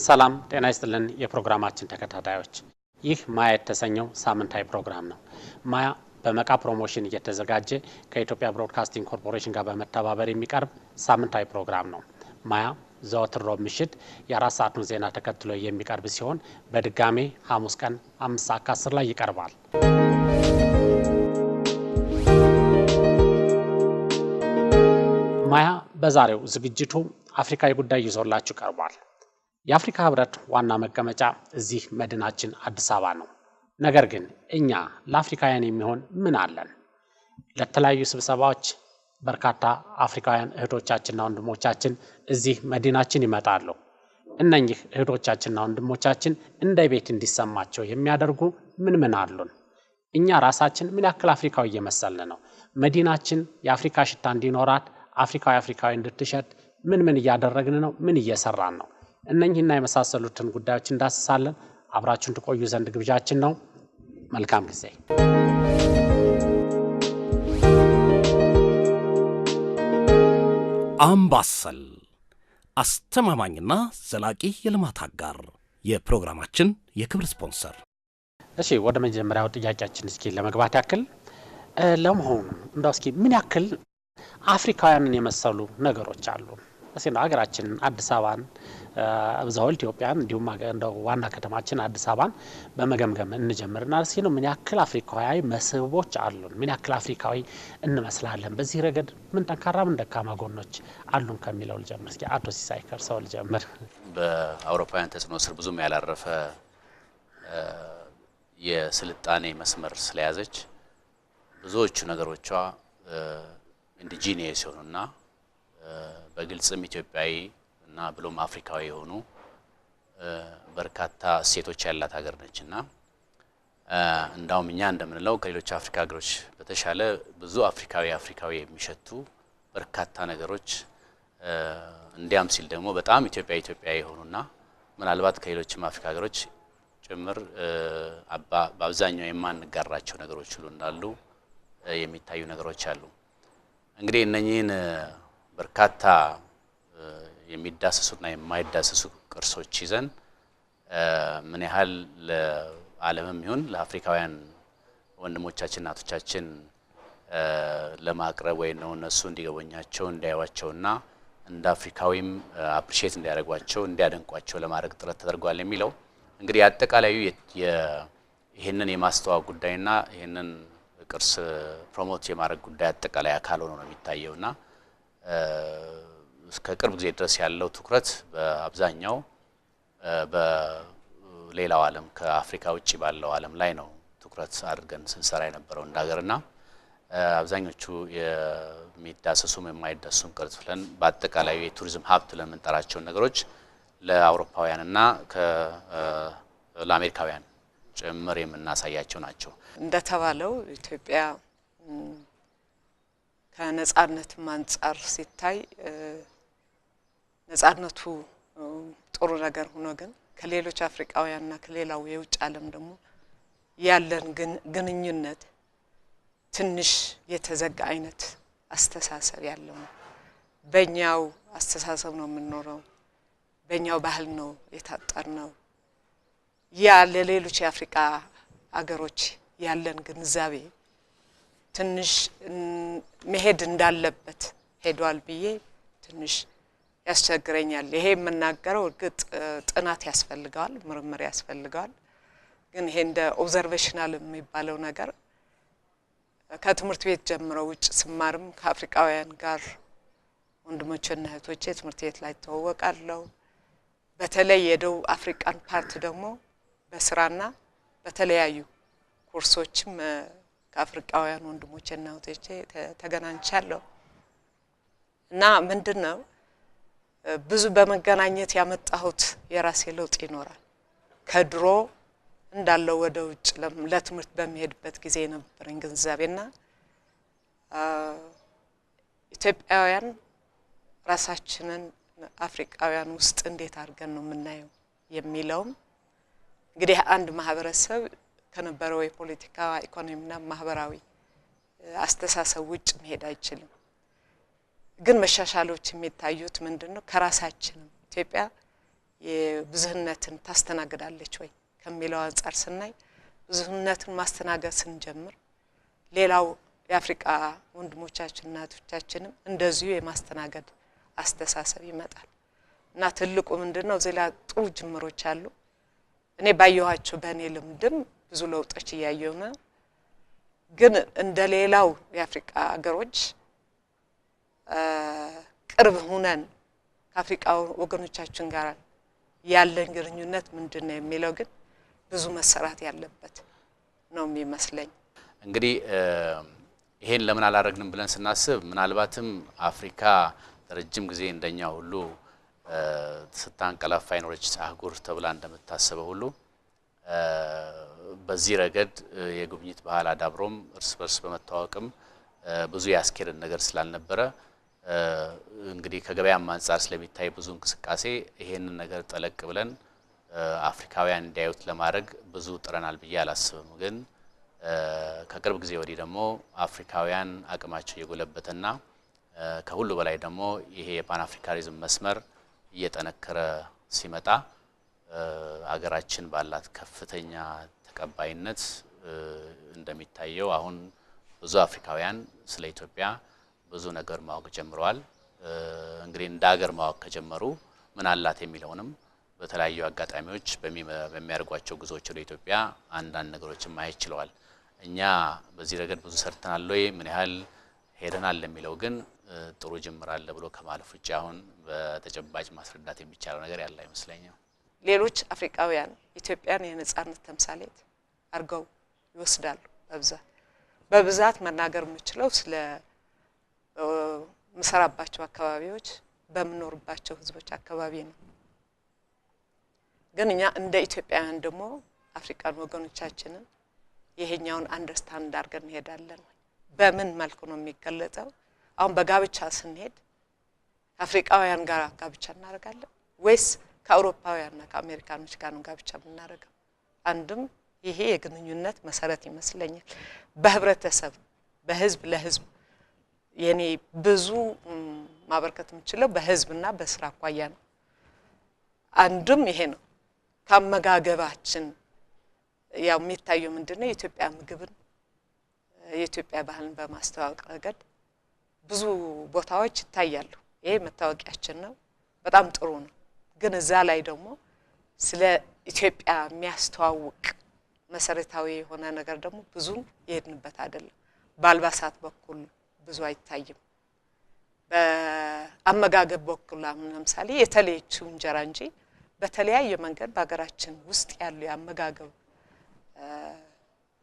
ሰላም ጤና ይስጥልን የፕሮግራማችን ተከታታዮች ይህ ማያ የተሰኘው ሳምንታዊ ፕሮግራም ነው። ማያ በመቃ ፕሮሞሽን እየተዘጋጀ ከኢትዮጵያ ብሮድካስቲንግ ኮርፖሬሽን ጋር በመተባበር የሚቀርብ ሳምንታዊ ፕሮግራም ነው። ማያ ዘወትር ሮብ ምሽት የ4 ሰዓቱን ዜና ተከትሎ የሚቀርብ ሲሆን በድጋሜ ሐሙስ ቀን 5:10 ላይ ይቀርባል። ማያ በዛሬው ዝግጅቱ አፍሪካዊ ጉዳይ ይዞላችሁ ቀርቧል። የአፍሪካ ህብረት ዋና መቀመጫ እዚህ መዲናችን አዲስ አበባ ነው። ነገር ግን እኛ ለአፍሪካውያን የሚሆን ምን አለን? ለተለያዩ ስብሰባዎች በርካታ አፍሪካውያን እህቶቻችንና ወንድሞቻችን እዚህ መዲናችን ይመጣሉ። እነኚህ እህቶቻችንና ወንድሞቻችን እንደ ቤት እንዲሰማቸው የሚያደርጉ ምን አሉን? እኛ ራሳችን ምን ያክል አፍሪካዊ እየመሰልን ነው? መዲናችን የአፍሪካ ሽታ እንዲኖራት አፍሪካዊ እንድትሸት ምን እያደረግን ነው? ምን እየሰራን ነው? እነኚህና የመሳሰሉትን ጉዳዮች እንዳስሳለን። አብራችሁን ትቆዩ ዘንድ ግብዣችን ነው። መልካም ጊዜ። አምባሰል አስተማማኝና ዘላቂ የልማት አጋር የፕሮግራማችን የክብር ስፖንሰር። እሺ ወደ መጀመሪያው ጥያቄያችን እስኪ ለመግባት ያክል ለመሆኑ እንደው እስኪ ምን ያክል አፍሪካውያንን የመሰሉ ነገሮች አሉ? እዚህ ነው ሀገራችን አዲስ አበባን አብዛው ኢትዮጵያን እንዲሁም እንደው ዋና ከተማችን አዲስ አበባን በመገምገም እንጀምርና እስኪ ነው ምን ያክል አፍሪካዊ መስህቦች አሉን? ምን ያክል አፍሪካዊ እንመስላለን? በዚህ ረገድ ምን ጠንካራ ምን ደካማ ጎኖች አሉን ከሚለው ልጀምር። እስኪ አቶ ሲሳይ ከርሰው ልጀምር። በአውሮፓውያን ተጽዕኖ ስር ብዙም ያላረፈ የስልጣኔ መስመር ስለያዘች ብዙዎቹ ነገሮቿ ኢንዲጂኒየስ የሆኑና በግልጽም ኢትዮጵያዊ እና ብሎም አፍሪካዊ የሆኑ በርካታ እሴቶች ያላት ሀገር ነችና እንዳውም እኛ እንደምንለው ከሌሎች አፍሪካ ሀገሮች በተሻለ ብዙ አፍሪካዊ የሚሸቱ በርካታ ነገሮች እንዲያም ሲል ደግሞ በጣም ኢትዮጵያዊ የሆኑና ምናልባት ከሌሎችም አፍሪካ ሀገሮች ጭምር በአብዛኛው የማንጋራቸው ነገሮች ሁሉ እንዳሉ የሚታዩ ነገሮች አሉ። እንግዲህ እነኚህን በርካታ የሚዳሰሱና የማይዳሰሱ ቅርሶች ይዘን ምን ያህል ለዓለምም ይሁን ለአፍሪካውያን ወንድሞቻችን እናቶቻችን ለማቅረብ ወይ ነው እነሱ እንዲገበኛቸው እንዲያዩዋቸውና እንደ አፍሪካዊም አፕሪሺየት እንዲያደርጓቸው እንዲያደንቋቸው ለማድረግ ጥረት ተደርጓል የሚለው እንግዲህ አጠቃላዩ ይሄንን የማስተዋወቅ ጉዳይና ይሄንን ቅርስ ፕሮሞት የማድረግ ጉዳይ አጠቃላይ አካል ሆኖ ነው የሚታየውና እስከ ቅርብ ጊዜ ድረስ ያለው ትኩረት በአብዛኛው በሌላው ዓለም ከአፍሪካ ውጪ ባለው ዓለም ላይ ነው ትኩረት አድርገን ስንሰራ የነበረው እንዳገርና አብዛኞቹ የሚዳሰሱም የማይዳሰሱም ቅርስ ብለን በአጠቃላይ የቱሪዝም ሀብት ለምንጠራቸው ነገሮች ለአውሮፓውያንና ለአሜሪካውያን ጭምር የምናሳያቸው ናቸው። እንደተባለው ኢትዮጵያ ከነጻነት አንፃር ሲታይ ነጻነቱ ጥሩ ነገር ሆኖ ግን ከሌሎች አፍሪካውያንና ከሌላው የውጭ ዓለም ደግሞ ያለን ግንኙነት ትንሽ የተዘጋ አይነት አስተሳሰብ ያለው ነው። በእኛው አስተሳሰብ ነው የምንኖረው፣ በእኛው ባህል ነው የታጠርነው። ያ ለሌሎች የአፍሪካ አገሮች ያለን ግንዛቤ ትንሽ መሄድ እንዳለበት ሄዷል ብዬ ትንሽ ያስቸግረኛል። ይሄ የምናገረው እርግጥ ጥናት ያስፈልጋል፣ ምርምር ያስፈልጋል። ግን ይሄ እንደ ኦብዘርቬሽናል የሚባለው ነገር ከትምህርት ቤት ጀምሮ ውጭ ስማርም ከአፍሪካውያን ጋር ወንድሞችና እህቶቼ ትምህርት ቤት ላይ ተዋወቃለሁ። በተለይ የደቡብ አፍሪካን ፓርት ደግሞ በስራና በተለያዩ ኮርሶችም ከአፍሪካውያን ወንድሞችና እህቶቼ ተገናኝቻለሁ እና ምንድነው ብዙ በመገናኘት ያመጣሁት የራሴ ለውጥ ይኖራል። ከድሮ እንዳለው ወደ ውጭ ለትምህርት በሚሄድበት ጊዜ የነበረኝ ግንዛቤና ኢትዮጵያውያን ራሳችንን አፍሪካውያን ውስጥ እንዴት አድርገን ነው የምናየው የሚለውም እንግዲህ አንድ ማህበረሰብ ከነበረው የፖለቲካ ኢኮኖሚና ማህበራዊ አስተሳሰብ ውጭ መሄድ አይችልም። ግን መሻሻሎች የሚታዩት ምንድነው ከራሳችን ኢትዮጵያ የብዝህነትን ታስተናግዳለች ወይ ከሚለው አንፃር ስናይ ብዙህነትን ማስተናገድ ስንጀምር ሌላው የአፍሪካ ወንድሞቻችንና እህቶቻችንም እንደዚሁ የማስተናገድ አስተሳሰብ ይመጣል እና ትልቁ ምንድነው ዘላ ጥሩ ጅምሮች አሉ እኔ ባየኋቸው በእኔ ልምድም ብዙ ለውጦች ያያየው ነው ግን እንደሌላው የአፍሪካ ሀገሮች ቅርብ ሆነን ከአፍሪካ ወገኖቻችን ጋር ያለን ግንኙነት ምንድነው የሚለው ግን ብዙ መሰራት ያለበት ነው የሚመስለኝ እንግዲህ ይሄን ለምን አላረግንም ብለን ስናስብ ምናልባትም አፍሪካ ረጅም ጊዜ እንደኛ ሁሉ ስታንቀላፋ ይኖርች አህጉር ተብላ እንደምታስበው ሁሉ በዚህ ረገድ የጉብኝት ባህል አዳብሮም እርስ በርስ በመታወቅም ብዙ ያስኬደን ነገር ስላልነበረ እንግዲህ ከገበያም አንፃር ስለሚታይ ብዙ እንቅስቃሴ ይሄንን ነገር ጠለቅ ብለን አፍሪካውያን እንዲያዩት ለማድረግ ብዙ ጥረናል ብዬ አላስብም ግን ከቅርብ ጊዜ ወዲህ ደግሞ አፍሪካውያን አቅማቸው የጎለበተና ከሁሉ በላይ ደግሞ ይሄ የፓን አፍሪካኒዝም መስመር እየተነከረ ሲመጣ አገራችን ባላት ከፍተኛ ተቀባይነት እንደሚታየው አሁን ብዙ አፍሪካውያን ስለ ኢትዮጵያ ብዙ ነገር ማወቅ ጀምረዋል እንግዲህ እንደ ሀገር ማወቅ ከጀመሩ ምን አላት የሚለውንም በተለያዩ አጋጣሚዎች በሚያርጓቸው ጉዞዎች ወደ ኢትዮጵያ አንዳንድ ነገሮችን ማየት ችለዋል እኛ በዚህ ረገድ ብዙ ሰርተናል ወይ ምን ያህል ሄደናል ለሚለው ግን ጥሩ ጅምር አለ ብሎ ከማለፍ ውጪ አሁን በተጨባጭ ማስረዳት የሚቻለው ነገር ያለ አይመስለኝም ሌሎች አፍሪካውያን ኢትዮጵያን የነጻነት ተምሳሌት አርገው ይወስዳሉ በብዛት መናገር የምችለው ስለ መሰራባቸው አካባቢዎች በመኖርባቸው ህዝቦች አካባቢ ነው ግን እኛ እንደ ኢትዮጵያውያን ደግሞ አፍሪካን ወገኖቻችንን ይሄኛውን አንደርስታንድ አድርገን እንሄዳለን በምን መልኩ ነው የሚገለጸው አሁን በጋብቻ ስንሄድ አፍሪካውያን ጋር ጋብቻ እናደርጋለን ወይስ ከአውሮፓውያንና ከአሜሪካኖች ጋር ነው ጋብቻ የምናደርገው አንድም ይሄ የግንኙነት መሰረት ይመስለኛል በህብረተሰብ በህዝብ ለህዝብ የኔ ብዙ ማበርከት የምችለው በህዝብና በስራ አቋያ ነው አንድም ይሄ ነው ከመጋገባችን ያው የሚታየው ምንድነው የኢትዮጵያ ምግብን የኢትዮጵያ ባህልን በማስተዋወቅ ረገድ ብዙ ቦታዎች ይታያሉ ይሄ መታወቂያችን ነው በጣም ጥሩ ነው ግን እዛ ላይ ደግሞ ስለ ኢትዮጵያ የሚያስተዋውቅ መሰረታዊ የሆነ ነገር ደግሞ ብዙ ይሄድንበት አይደለም ባልባሳት በኩል ብዙ አይታይም በአመጋገብ በኩል ለምሳሌ የተለየችው እንጀራ እንጂ በተለያየ መንገድ በአገራችን ውስጥ ያሉ ያመጋገብ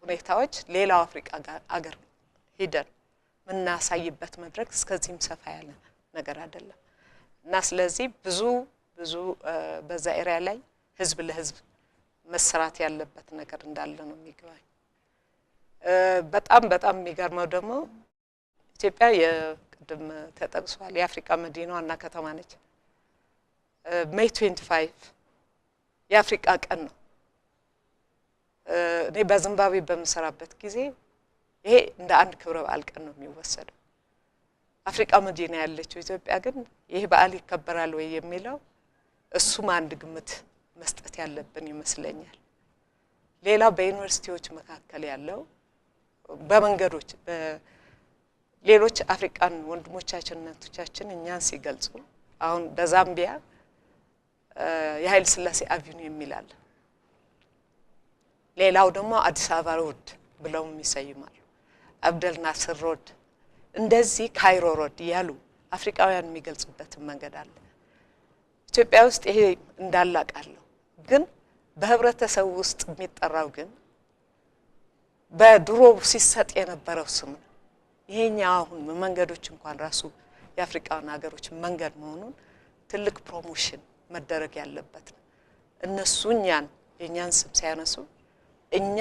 ሁኔታዎች ሌላው አፍሪካ አገር ሄደን ምናሳይበት መድረክ እስከዚህም ሰፋ ያለ ነገር አይደለም እና ስለዚህ ብዙ በዛ ኤሪያ ላይ ህዝብ ለህዝብ መስራት ያለበት ነገር እንዳለ ነው የሚገባኝ በጣም የሚገርመው ደግሞ ኢትዮጵያ የቅድም ተጠቅሷል የአፍሪካ መዲናዋና ከተማ ነች ሜይ 25 የአፍሪካ ቀን ነው እኔ በዚምባብዌ በመሰራበት ጊዜ ይሄ እንደ አንድ ክብረ በዓል ቀን ነው የሚወሰደው አፍሪካ መዲና ያለችው ኢትዮጵያ ግን ይሄ በዓል ይከበራል ወይ የሚለው እሱም አንድ ግምት መስጠት ያለብን ይመስለኛል ሌላው በዩኒቨርሲቲዎች መካከል ያለው በመንገዶች በሌሎች አፍሪካን ወንድሞቻችንና እህቶቻችን እኛን ሲገልጹ አሁን በዛምቢያ የኃይለ ሥላሴ አቪኒው የሚላል ሌላው ደግሞ አዲስ አበባ ሮድ ብለው የሚሰይማሉ አብደል ናስር ሮድ እንደዚህ ካይሮ ሮድ ያሉ አፍሪካውያን የሚገልጹበት መንገድ አለ ኢትዮጵያ ውስጥ ይሄ እንዳላቃለው ግን በህብረተሰብ ውስጥ የሚጠራው ግን በድሮ ሲሰጥ የነበረው ስም ይሄኛው አሁን መንገዶች እንኳን ራሱ የአፍሪካን ሀገሮች መንገድ መሆኑን ትልቅ ፕሮሞሽን መደረግ ያለበት እነሱኛን የኛን ስም ሲያነሱ እኛ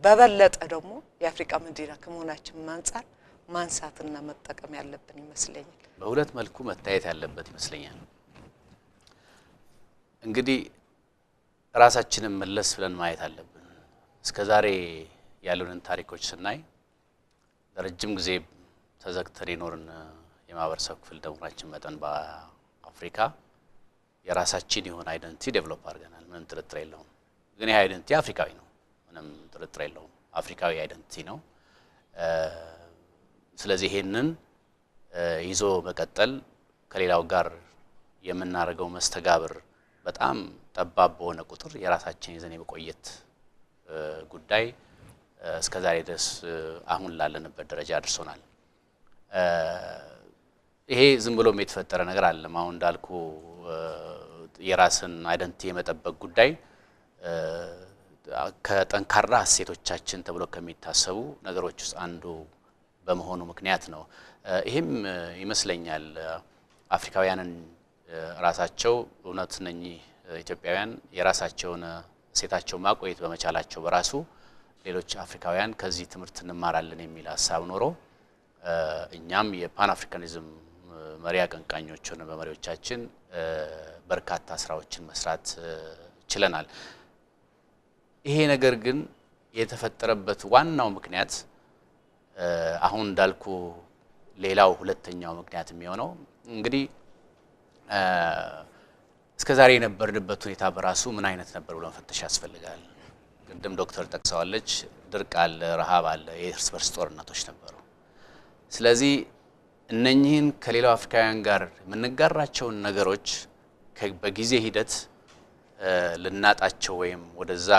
በበለጠ ደግሞ የአፍሪካ መዲና ከመሆናችን ማንጻር ማንሳትና መጠቀም ያለብን ይመስለኛል በሁለት መልኩ መታየት ያለበት ይመስለኛል እንግዲህ ራሳችንን መለስ ብለን ማየት አለብን እስከዛሬ ያሉንን ታሪኮች ስናይ ለረጅም ጊዜ ተዘግተን የኖርን የማህበረሰብ ክፍል ደሞናችን መጠን በአፍሪካ የራሳችን የሆነ አይደንቲቲ ዴቨሎፕ አድርገናል። ምንም ጥርጥር የለውም። ግን ይሄ አይደንቲቲ አፍሪካዊ ነው። ምንም ጥርጥር የለውም። አፍሪካዊ አይደንቲቲ ነው። ስለዚህ ይሄንን ይዞ መቀጠል ከሌላው ጋር የምናደርገው መስተጋብር በጣም ጠባብ በሆነ ቁጥር የራሳችን ይዘን የመቆየት ጉዳይ እስከዛሬ ድረስ አሁን ላለንበት ደረጃ አድርሶናል። ይሄ ዝም ብሎ የተፈጠረ ነገር አይደለም። አሁን እንዳልኩ የራስን አይደንቲቲ የመጠበቅ ጉዳይ ከጠንካራ እሴቶቻችን ተብሎ ከሚታሰቡ ነገሮች ውስጥ አንዱ በመሆኑ ምክንያት ነው። ይሄም ይመስለኛል አፍሪካውያንን ራሳቸው እውነት ነኚህ ኢትዮጵያውያን የራሳቸውን እሴታቸው ማቆየት በመቻላቸው በራሱ ሌሎች አፍሪካውያን ከዚህ ትምህርት እንማራለን የሚል ሐሳብ ኖሮ እኛም የፓን አፍሪካኒዝም መሪ አቀንቃኞች ሆነን በመሪዎቻችን በርካታ ስራዎችን መስራት ችለናል። ይሄ ነገር ግን የተፈጠረበት ዋናው ምክንያት አሁን እንዳልኩ ሌላው ሁለተኛው ምክንያት የሚሆነው እንግዲህ እስከዛሬ የነበርንበት ሁኔታ በራሱ ምን አይነት ነበር ብሎ መፈተሽ ያስፈልጋል። ቅድም ዶክተር ጠቅሰዋለች። ድርቅ አለ፣ ረሃብ አለ፣ የእርስ በርስ ጦርነቶች ነበሩ። ስለዚህ እነኚህን ከሌላው አፍሪካውያን ጋር የምንጋራቸውን ነገሮች በጊዜ ሂደት ልናጣቸው ወይም ወደዛ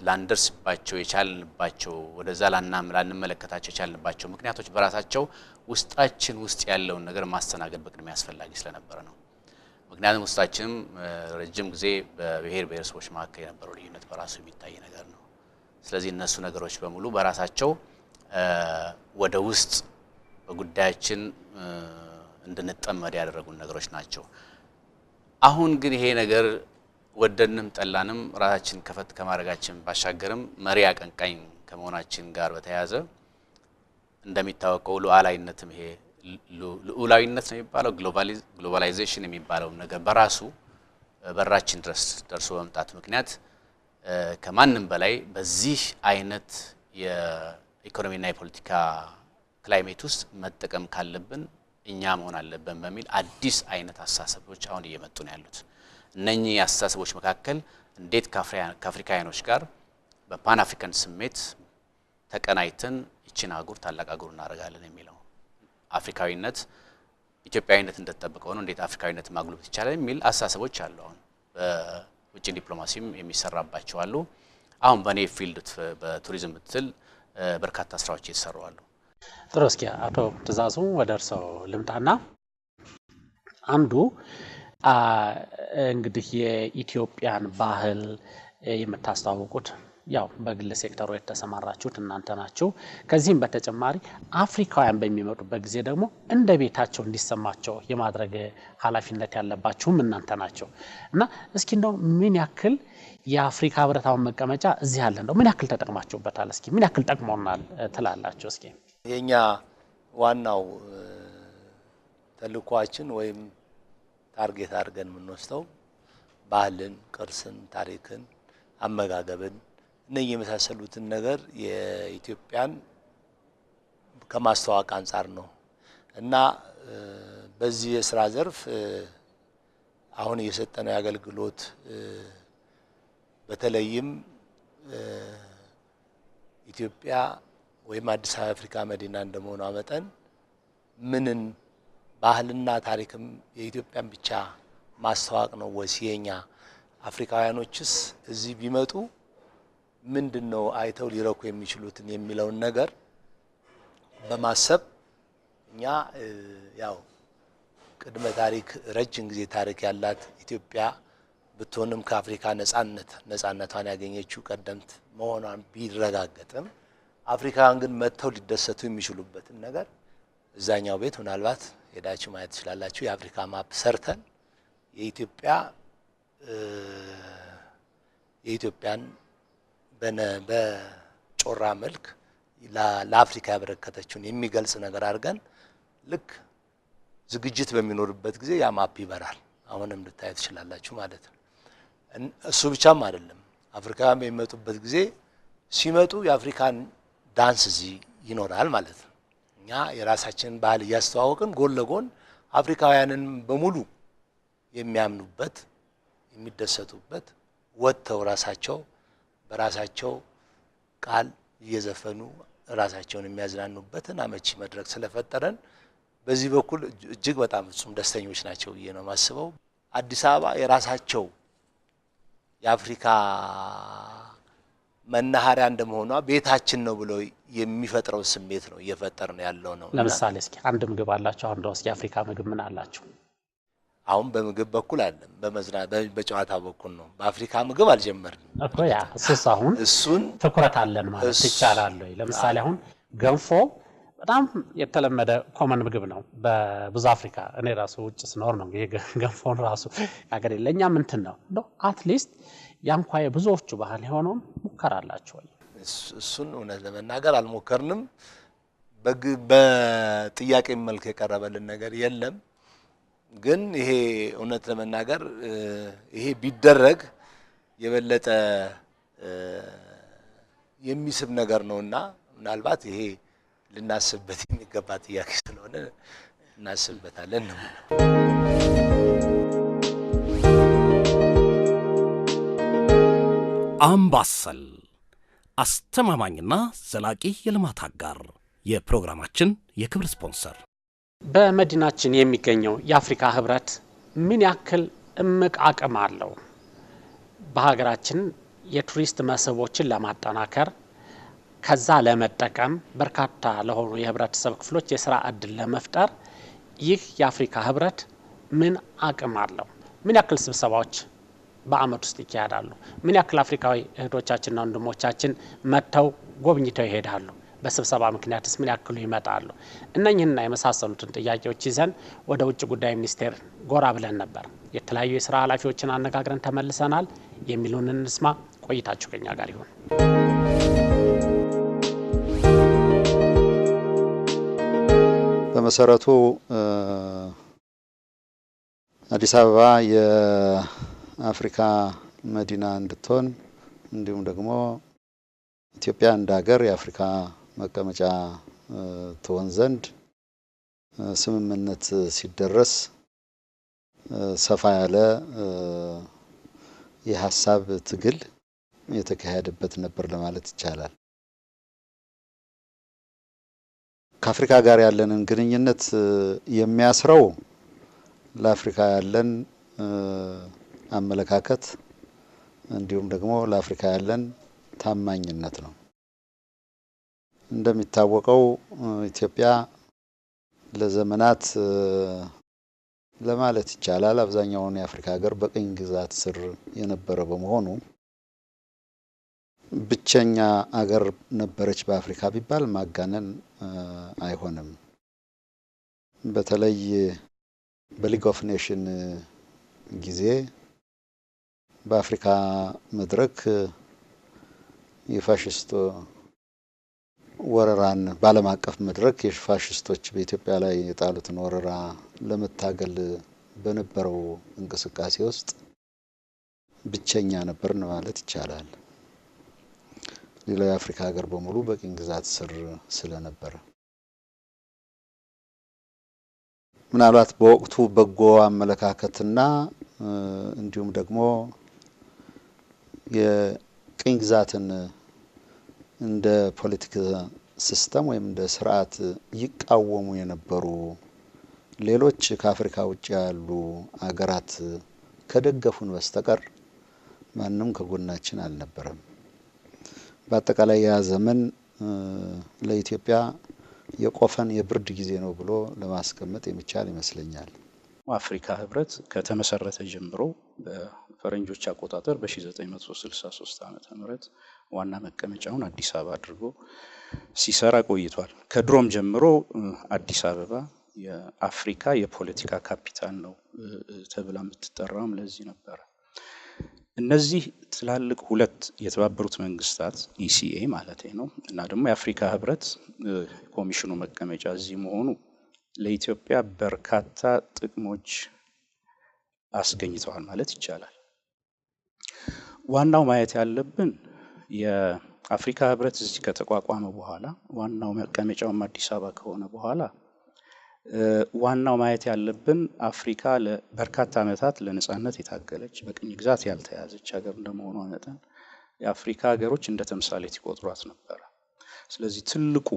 ላንደርስባቸው የቻልንባቸው ወደዛ ላንመለከታቸው የቻልንባቸው ምክንያቶች በራሳቸው ውስጣችን ውስጥ ያለውን ነገር ማስተናገድ በቅድሚያ አስፈላጊ ስለነበረ ነው። ምክንያቱም ውስጣችንም ረጅም ጊዜ በብሔር ብሔረሰቦች መካከል የነበረው ልዩነት በራሱ የሚታይ ነገር ነው። ስለዚህ እነሱ ነገሮች በሙሉ በራሳቸው ወደ ውስጥ በጉዳያችን እንድንጠመድ ያደረጉን ነገሮች ናቸው። አሁን ግን ይሄ ነገር ወደንም ጠላንም ራሳችን ከፈት ከማድረጋችን ባሻገርም መሪ አቀንቃኝ ከመሆናችን ጋር በተያያዘ እንደሚታወቀው ሉዓላዊነትም ይሄ ሉዓላዊነት ነው የሚባለው ግሎባላይዜሽን የሚባለው ነገር በራሱ በራችን ድረስ ደርሶ በመምጣት ምክንያት ከማንም በላይ በዚህ አይነት የኢኮኖሚና የፖለቲካ ክላይሜት ውስጥ መጠቀም ካለብን እኛ መሆን አለብን በሚል አዲስ አይነት አስተሳሰቦች አሁን እየመጡ ነው ያሉት። እነኚህ አስተሳሰቦች መካከል እንዴት ከአፍሪካውያኖች ጋር በፓን አፍሪካን ስሜት ተቀናይተን እቺን አህጉር ታላቅ አህጉር እናደርጋለን የሚለው አፍሪካዊነት ኢትዮጵያዊነት እንደተጠበቀው ነው። እንዴት አፍሪካዊነት ማግሉት ይቻላል የሚል አስተሳሰቦች አሉ። አሁን በውጭ ዲፕሎማሲም የሚሰራባቸው አሉ። አሁን በኔ ፊልድ በቱሪዝም ምትል በርካታ ስራዎች እየተሰሩ አሉ። ጥሩ። እስኪ አቶ ትእዛዙ ወደ እርስዎ ልምጣና አንዱ እንግዲህ የኢትዮጵያን ባህል የምታስተዋውቁት ያው በግል ሴክተሩ የተሰማራችሁት እናንተ ናችሁ። ከዚህም በተጨማሪ አፍሪካውያን በሚመጡበት ጊዜ ደግሞ እንደ ቤታቸው እንዲሰማቸው የማድረግ ኃላፊነት ያለባችሁም እናንተ ናቸው እና እስኪ እንደው ምን ያክል የአፍሪካ ህብረታውን መቀመጫ እዚህ ያለ እንደው ምን ያክል ተጠቅማችሁበታል? እስኪ ምን ያክል ጠቅሞናል ትላላችሁ? እስኪ የኛ ዋናው ተልኳችን ወይም ታርጌት አድርገን የምንወስደው ባህልን፣ ቅርስን፣ ታሪክን፣ አመጋገብን እነዚህ የመሳሰሉትን ነገር የኢትዮጵያን ከማስተዋወቅ አንፃር ነው እና በዚህ የሥራ ዘርፍ አሁን እየሰጠነው ያገልግሎት በተለይም ኢትዮጵያ ወይም አዲስ አበባ አፍሪካ መዲና እንደመሆኗ መጠን ምንን ባህልና ታሪክም የኢትዮጵያን ብቻ ማስተዋወቅ ነው ወይስ የኛ አፍሪካውያኖችስ እዚህ ቢመጡ ምንድነው አይተው ሊረኩ የሚችሉትን የሚለውን ነገር በማሰብ እኛ ያው ቅድመ ታሪክ ረጅም ጊዜ ታሪክ ያላት ኢትዮጵያ ብትሆንም ከአፍሪካ ነፃነቷን ያገኘችው ቀደምት መሆኗን ቢረጋገጥም አፍሪካውያን ግን መተው ሊደሰቱ የሚችሉበትን ነገር እዛኛው ቤት ምናልባት ሄዳችሁ ማየት ትችላላችሁ። የአፍሪካ ማፕ ሰርተን የኢትዮጵያን በጮራ መልክ ለአፍሪካ ያበረከተችውን የሚገልጽ ነገር አድርገን ልክ ዝግጅት በሚኖርበት ጊዜ ያ ማፕ ይበራል። አሁንም ልታዩት ትችላላችሁ ማለት ነው። እሱ ብቻም አይደለም። አፍሪካውያን በሚመጡበት ጊዜ ሲመጡ የአፍሪካን ዳንስ እዚህ ይኖራል ማለት ነው። እኛ የራሳችንን ባህል እያስተዋወቅን ጎን ለጎን አፍሪካውያንን በሙሉ የሚያምኑበት የሚደሰቱበት ወጥተው ራሳቸው በራሳቸው ቃል እየዘፈኑ ራሳቸውን የሚያዝናኑበትን አመቺ መድረክ ስለፈጠረን በዚህ በኩል እጅግ በጣም ፍጹም ደስተኞች ናቸው ብዬ ነው ማስበው። አዲስ አበባ የራሳቸው የአፍሪካ መናኸሪያ እንደመሆኗ ቤታችን ነው ብሎ የሚፈጥረው ስሜት ነው እየፈጠር ነው ያለው ነው። ለምሳሌ እስኪ አንድ ምግብ አላችሁ፣ አንድ እስኪ የአፍሪካ ምግብ ምን አላችሁ? አሁን በምግብ በኩል አይደለም በጨዋታ በኩል ነው። በአፍሪካ ምግብ አልጀመርንም እኮ ያ አሁን እሱን ትኩረት አለን ማለት ይቻላል ወይ? ለምሳሌ አሁን ገንፎ በጣም የተለመደ ኮመን ምግብ ነው በብዙ አፍሪካ። እኔ ራሱ ውጭ ስኖር ነው ገንፎን ራሱ ሀገር ለኛ ምንትን ነው እንደው አትሊስት ያንኳየ ብዙዎቹ ባህል የሆነው ሙከራ አላችሁ ወይ? እሱን እውነት ለመናገር አልሞከርንም። በጥያቄ መልክ የቀረበልን ነገር የለም። ግን ይሄ እውነት ለመናገር ይሄ ቢደረግ የበለጠ የሚስብ ነገር ነውና ምናልባት ይሄ ልናስብበት የሚገባ ጥያቄ ስለሆነ እናስብበታለን ነው። አምባሰል አስተማማኝና ዘላቂ የልማት አጋር የፕሮግራማችን የክብር ስፖንሰር። በመዲናችን የሚገኘው የአፍሪካ ህብረት ምን ያክል እምቅ አቅም አለው? በሀገራችን የቱሪስት መስህቦችን ለማጠናከር ከዛ ለመጠቀም በርካታ ለሆኑ የህብረተሰብ ክፍሎች የሥራ ዕድል ለመፍጠር ይህ የአፍሪካ ህብረት ምን አቅም አለው? ምን ያክል ስብሰባዎች በአመት ውስጥ ይካሄዳሉ? ምን ያክል አፍሪካዊ እህቶቻችንና ወንድሞቻችን መጥተው ጎብኝተው ይሄዳሉ? በስብሰባ ምክንያትስ ምን ያክሉ ይመጣሉ? እነኚህና የመሳሰሉትን ጥያቄዎች ይዘን ወደ ውጭ ጉዳይ ሚኒስቴር ጎራ ብለን ነበር። የተለያዩ የሥራ ኃላፊዎችን አነጋግረን ተመልሰናል። የሚሉንን እንስማ። ቆይታችሁ ከኛ ጋር ይሁን። በመሰረቱ አዲስ አበባ የአፍሪካ መዲና እንድትሆን እንዲሁም ደግሞ ኢትዮጵያ እንደ ሀገር የአፍሪካ መቀመጫ ትሆን ዘንድ ስምምነት ሲደረስ ሰፋ ያለ የሐሳብ ትግል የተካሄደበት ነበር ለማለት ይቻላል። ከአፍሪካ ጋር ያለንን ግንኙነት የሚያስረው ለአፍሪካ ያለን አመለካከት እንዲሁም ደግሞ ለአፍሪካ ያለን ታማኝነት ነው። እንደሚታወቀው ኢትዮጵያ ለዘመናት ለማለት ይቻላል አብዛኛውን የአፍሪካ ሀገር በቅኝ ግዛት ስር የነበረ በመሆኑ ብቸኛ ሀገር ነበረች በአፍሪካ ቢባል ማጋነን አይሆንም። በተለይ በሊግ ኦፍ ኔሽን ጊዜ በአፍሪካ መድረክ የፋሽስት ወረራን ባለም አቀፍ መድረክ የፋሽስቶች በኢትዮጵያ ላይ የጣሉትን ወረራ ለመታገል በነበረው እንቅስቃሴ ውስጥ ብቸኛ ነበር ማለት ይቻላል። ሌላው የአፍሪካ ሀገር በሙሉ በቅኝ ግዛት ስር ስለነበረ ምናልባት በወቅቱ በጎ አመለካከትና እንዲሁም ደግሞ የቅኝ ግዛትን እንደ ፖለቲካ ሲስተም ወይም እንደ ስርዓት ይቃወሙ የነበሩ ሌሎች ከአፍሪካ ውጭ ያሉ አገራት ከደገፉን በስተቀር ማንም ከጎናችን አልነበረም። በአጠቃላይ ያ ዘመን ለኢትዮጵያ የቆፈን የብርድ ጊዜ ነው ብሎ ለማስቀመጥ የሚቻል ይመስለኛል። አፍሪካ ህብረት ከተመሰረተ ጀምሮ በፈረንጆች አቆጣጠር በ1963 ዓመተ ምህረት ዋና መቀመጫውን አዲስ አበባ አድርጎ ሲሰራ ቆይቷል። ከድሮም ጀምሮ አዲስ አበባ የአፍሪካ የፖለቲካ ካፒታል ነው ተብላ የምትጠራውም ለዚህ ነበር። እነዚህ ትላልቅ ሁለት የተባበሩት መንግስታት ኢሲኤ ማለት ነው እና ደግሞ የአፍሪካ ህብረት ኮሚሽኑ መቀመጫ እዚህ መሆኑ ለኢትዮጵያ በርካታ ጥቅሞች አስገኝተዋል ማለት ይቻላል። ዋናው ማየት ያለብን የአፍሪካ ህብረት እዚህ ከተቋቋመ በኋላ ዋናው መቀመጫው አዲስ አበባ ከሆነ በኋላ ዋናው ማየት ያለብን አፍሪካ ለበርካታ ዓመታት ለነጻነት የታገለች በቅኝ ግዛት ያልተያዘች ሀገር እንደመሆኗ መጠን የአፍሪካ ሀገሮች እንደ ተምሳሌት ይቆጥሯት ነበር። ስለዚህ ትልቁ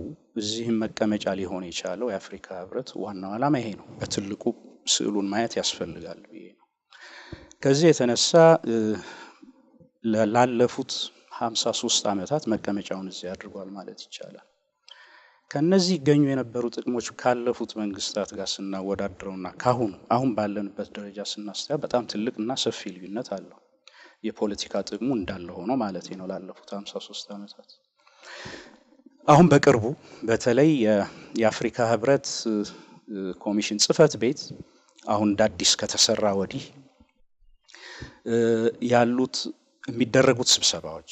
እዚህም መቀመጫ ሊሆን የቻለው የአፍሪካ ህብረት ዋናው ዓላማ ይሄ ነው። በትልቁ ስዕሉን ማየት ያስፈልጋል ብዬ ነው። ከዚህ የተነሳ ላለፉት 53 ዓመታት መቀመጫውን እዚህ አድርጓል ማለት ይቻላል። ከነዚህ ይገኙ የነበሩ ጥቅሞች ካለፉት መንግስታት ጋር ስናወዳድረውና አሁን ባለንበት ደረጃ ስናስተያይ በጣም ትልቅና ሰፊ ልዩነት አለው። የፖለቲካ ጥቅሙ እንዳለ ሆኖ ማለት ነው ላለፉት 53 ዓመታት። አሁን በቅርቡ በተለይ የአፍሪካ ህብረት ኮሚሽን ጽህፈት ቤት አሁን አዲስ ከተሰራ ወዲህ ያሉት የሚደረጉት ስብሰባዎች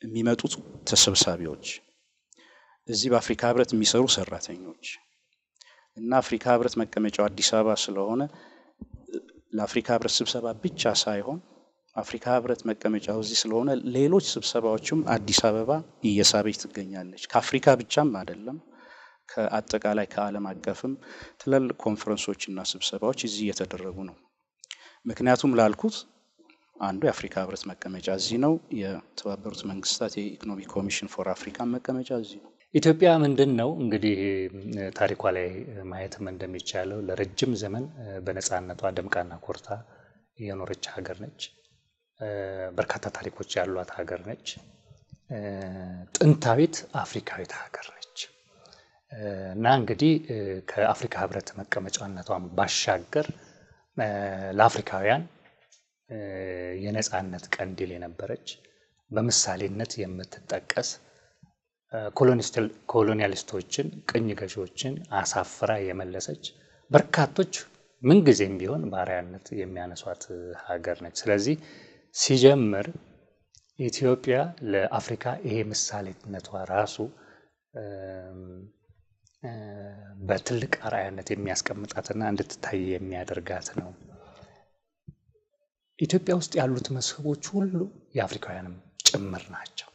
የሚመጡት ተሰብሳቢዎች እዚህ በአፍሪካ ህብረት የሚሰሩ ሰራተኞች እና አፍሪካ ህብረት መቀመጫው አዲስ አበባ ስለሆነ ለአፍሪካ ህብረት ስብሰባ ብቻ ሳይሆን አፍሪካ ህብረት መቀመጫው እዚህ ስለሆነ ሌሎች ስብሰባዎችም አዲስ አበባ እየሳበች ትገኛለች። ከአፍሪካ ብቻም አይደለም ከአጠቃላይ ከዓለም አቀፍም ትላልቅ ኮንፈረንሶችና ስብሰባዎች እዚህ እየተደረጉ ነው። ምክንያቱም ላልኩት አንዱ የአፍሪካ ህብረት መቀመጫ እዚህ ነው። የተባበሩት መንግስታት የኢኮኖሚክ ኮሚሽን ፎር አፍሪካ መቀመጫ እዚህ ነው። ኢትዮጵያ ምንድነው እንግዲህ ታሪኳ ላይ ማየትም እንደሚቻለው ለረጅም ዘመን በነጻነቷ ደምቃና ኮርታ የኖረች ሀገር ነች። በርካታ ታሪኮች ያሏት ሀገር ነች። ጥንታዊት አፍሪካዊት ሀገር ነች እና እንግዲህ ከአፍሪካ ህብረት መቀመጫነቷን ባሻገር ለአፍሪካውያን የነጻነት ቀንዲል የነበረች በምሳሌነት የምትጠቀስ ኮሎኒያሊስቶችን ቅኝ ገዢዎችን አሳፍራ የመለሰች በርካቶች ምንጊዜም ቢሆን ባሪያነት የሚያነሷት ሀገር ነች። ስለዚህ ሲጀምር ኢትዮጵያ ለአፍሪካ ይሄ ምሳሌነቷ ራሱ በትልቅ አርአያነት የሚያስቀምጣትና እንድትታይ የሚያደርጋት ነው። ኢትዮጵያ ውስጥ ያሉት መስህቦች ሁሉ የአፍሪካውያንም ጭምር ናቸው።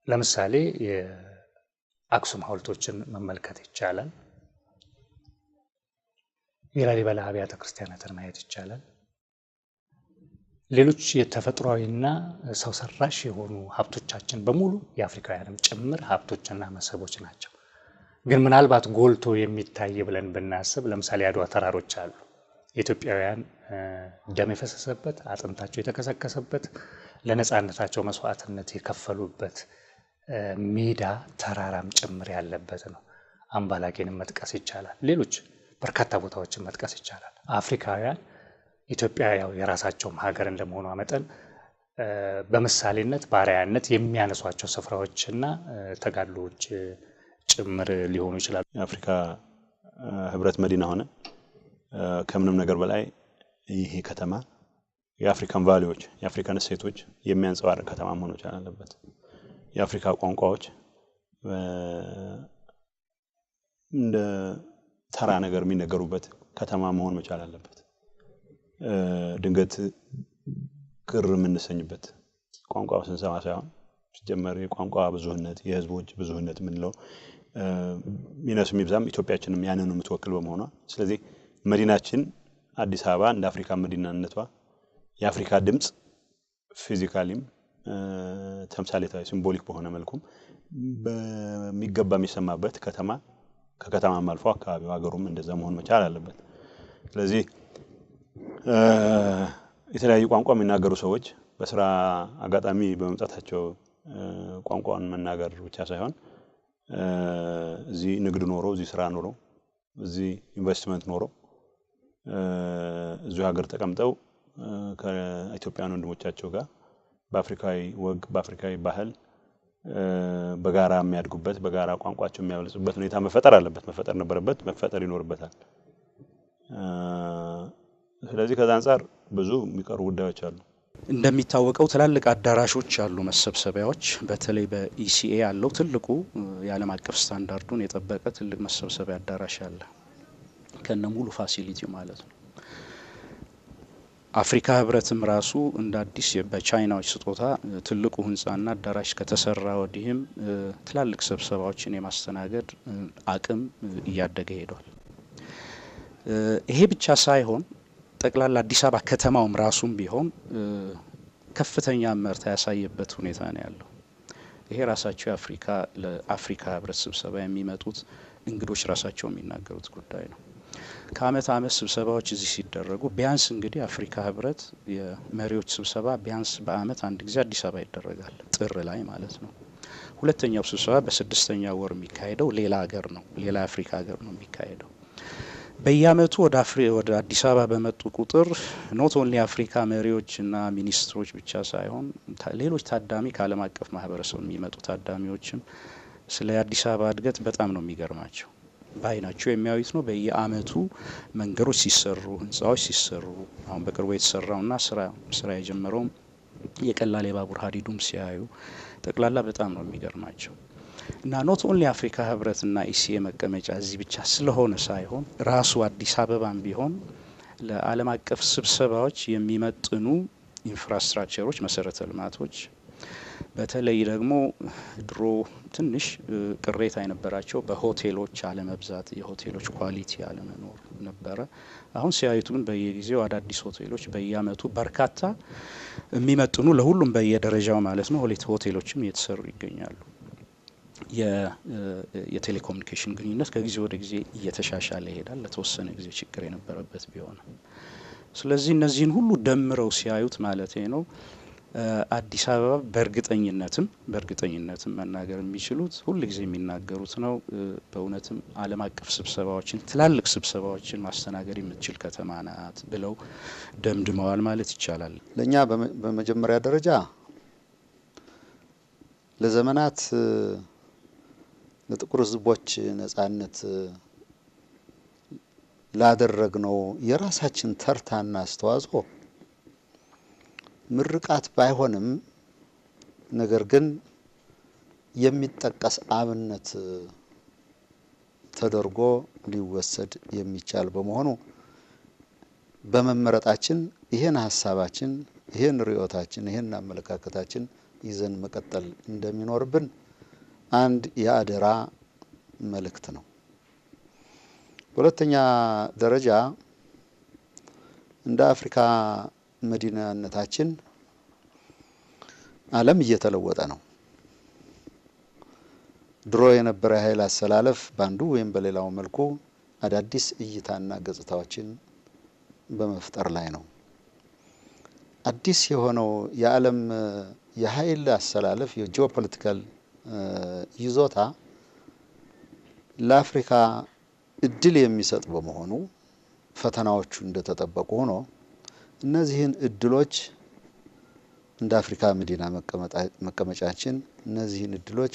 ለምሳሌ የአክሱም ሐውልቶችን መመልከት ይቻላል። የላሊበላ አብያተ ክርስቲያናትን ማየት ይቻላል። ሌሎች የተፈጥሯዊና ሰው ሰራሽ የሆኑ ሀብቶቻችን በሙሉ የአፍሪካውያንም ጭምር ሀብቶችና መስህቦች ናቸው። ግን ምናልባት ጎልቶ የሚታይ ብለን ብናስብ ለምሳሌ አድዋ ተራሮች አሉ። የኢትዮጵያውያን ደም የፈሰሰበት አጥንታቸው የተከሰከሰበት ለነጻነታቸው መስዋዕትነት የከፈሉበት ሜዳ ተራራም ጭምር ያለበት ነው። አምባላጌንም መጥቀስ ይቻላል። ሌሎች በርካታ ቦታዎችን መጥቀስ ይቻላል። አፍሪካውያን ኢትዮጵያ ያው የራሳቸውም ሀገር እንደመሆኗ መጠን በምሳሌነት ባሪያነት የሚያነሷቸው ስፍራዎችና ተጋድሎዎች ጭምር ሊሆኑ ይችላሉ። የአፍሪካ ህብረት መዲና ሆነ ከምንም ነገር በላይ ይሄ ከተማ የአፍሪካን ቫልዩዎች የአፍሪካን እሴቶች የሚያንጸባርቅ ከተማ መሆን መቻል አለበት። የአፍሪካ ቋንቋዎች እንደ ተራ ነገር የሚነገሩበት ከተማ መሆን መቻል አለበት። ድንገት ግር የምንሰኝበት ቋንቋው ስንሰማ ሳይሆን ሲጀመር የቋንቋ ብዙህነት የህዝቦች ብዙህነት ምንለው ሚነስም ይብዛም ኢትዮጵያችንም ያንን ነው የምትወክል በመሆኗ ስለዚህ መዲናችን አዲስ አበባ እንደ አፍሪካ መዲናነቷ የአፍሪካ ድምጽ ፊዚካሊም ተምሳሌታዊ ሲምቦሊክ በሆነ መልኩ በሚገባ የሚሰማበት ከተማ ከከተማም አልፎ አካባቢው ሀገሩም እንደዛ መሆን መቻል አለበት። ስለዚህ የተለያዩ ቋንቋ የሚናገሩ ሰዎች በስራ አጋጣሚ በመምጣታቸው ቋንቋውን መናገር ብቻ ሳይሆን እዚህ ንግድ ኖሮ እዚህ ስራ ኖሮ እዚህ ኢንቨስትመንት ኖሮ እዚህ ሀገር ተቀምጠው ከኢትዮጵያውያን ወንድሞቻቸው ጋር በአፍሪካዊ ወግ በአፍሪካዊ ባህል በጋራ የሚያድጉበት በጋራ ቋንቋቸው የሚያበለጽጉበት ሁኔታ መፈጠር አለበት፣ መፈጠር ነበረበት፣ መፈጠር ይኖርበታል። ስለዚህ ከዛ አንፃር ብዙ የሚቀሩ ጉዳዮች አሉ። እንደሚታወቀው ትላልቅ አዳራሾች አሉ፣ መሰብሰቢያዎች። በተለይ በኢሲኤ ያለው ትልቁ የዓለም አቀፍ ስታንዳርዱን የጠበቀ ትልቅ መሰብሰቢያ አዳራሽ አለ ከነ ሙሉ ፋሲሊቲው ማለት ነው። አፍሪካ ህብረትም ራሱ እንደ አዲስ በቻይናዎች ስጦታ ትልቁ ህንጻና አዳራሽ ከተሰራ ወዲህም ትላልቅ ስብሰባዎችን የማስተናገድ አቅም እያደገ ሄዷል። ይሄ ብቻ ሳይሆን ጠቅላላ አዲስ አበባ ከተማውም ራሱም ቢሆን ከፍተኛ ምርታ ያሳየበት ሁኔታ ነው ያለው። ይሄ ራሳቸው ለአፍሪካ ህብረት ስብሰባ የሚመጡት እንግዶች ራሳቸው የሚናገሩት ጉዳይ ነው። ከአመት አመት ስብሰባዎች እዚህ ሲደረጉ ቢያንስ እንግዲህ አፍሪካ ህብረት የመሪዎች ስብሰባ ቢያንስ በአመት አንድ ጊዜ አዲስ አበባ ይደረጋል፣ ጥር ላይ ማለት ነው። ሁለተኛው ስብሰባ በ6ኛው ወር የሚካሄደው ሌላ ሀገር ነው፣ ሌላ አፍሪካ ሀገር ነው የሚካሄደው። በየአመቱ ወደ አዲስ አበባ በመጡ ቁጥር ኖት ኦንሊ አፍሪካ መሪዎችና ሚኒስትሮች ብቻ ሳይሆን ሌሎች ታዳሚ ከዓለም አቀፍ ማህበረሰብ የሚመጡ ታዳሚዎችም ስለ አዲስ አበባ እድገት በጣም ነው የሚገርማቸው። በአይናቸው የሚያዩት ነው። በየአመቱ መንገዶች ሲሰሩ፣ ህንጻዎች ሲሰሩ፣ አሁን በቅርቡ የተሰራውና ስራ የጀመረው የቀላል የባቡር ሀዲዱም ሲያዩ ጠቅላላ በጣም ነው የሚገርማቸው። እና ኖት ኦንሊ አፍሪካ ህብረትና ኢሲኤ መቀመጫ እዚህ ብቻ ስለሆነ ሳይሆን ራሱ አዲስ አበባም ቢሆን ለዓለም አቀፍ ስብሰባዎች የሚመጥኑ ኢንፍራስትራክቸሮች፣ መሰረተ ልማቶች በተለይ ደግሞ ድሮ ትንሽ ቅሬታ የነበራቸው በሆቴሎች አለመብዛት፣ የሆቴሎች ኳሊቲ አለመኖር ነበረ። አሁን ሲያዩት ግን በየጊዜው አዳዲስ ሆቴሎች በየአመቱ በርካታ የሚመጥኑ ለሁሉም በየደረጃው ማለት ነው ሆቴሎችም እየተሰሩ ይገኛሉ። የቴሌኮሙኒኬሽን ግንኙነት ከጊዜ ወደ ጊዜ እየተሻሻለ ይሄዳል፣ ለተወሰነ ጊዜ ችግር የነበረበት ቢሆንም። ስለዚህ እነዚህን ሁሉ ደምረው ሲያዩት ማለት ነው አዲስ አበባ በእርግጠኝነትም መናገር የሚችሉት ሁል ጊዜ የሚናገሩት ነው። በእውነትም ዓለም አቀፍ ስብሰባዎችን፣ ትላልቅ ስብሰባዎችን ማስተናገድ የምትችል ከተማ ናት ብለው ደምድመዋል ማለት ይቻላል። ለእኛ በመጀመሪያ ደረጃ ለዘመናት ለጥቁር ሕዝቦች ነጻነት ላደረግነው የራሳችን ተርታና አስተዋጽኦ ምርቃት ባይሆንም ነገር ግን የሚጠቀስ አብነት ተደርጎ ሊወሰድ የሚቻል በመሆኑ በመመረጣችን ይሄን ሀሳባችን፣ ይሄን ርዕዮታችን፣ ይሄን አመለካከታችን ይዘን መቀጠል እንደሚኖርብን አንድ የአደራ መልእክት ነው። በሁለተኛ ደረጃ እንደ አፍሪካ መዲናነታችን ዓለም እየተለወጠ ነው። ድሮ የነበረ ኃይል አሰላለፍ ባንዱ ወይም በሌላው መልኩ አዳዲስ እይታና ገጽታዎችን በመፍጠር ላይ ነው። አዲስ የሆነው የዓለም የኃይል አሰላለፍ የጂኦፖለቲካል ይዞታ ለአፍሪካ እድል የሚሰጥ በመሆኑ ፈተናዎቹ እንደተጠበቁ ሆኖ እነዚህን እድሎች እንደ አፍሪካ መዲና መቀመጫችን እነዚህን እድሎች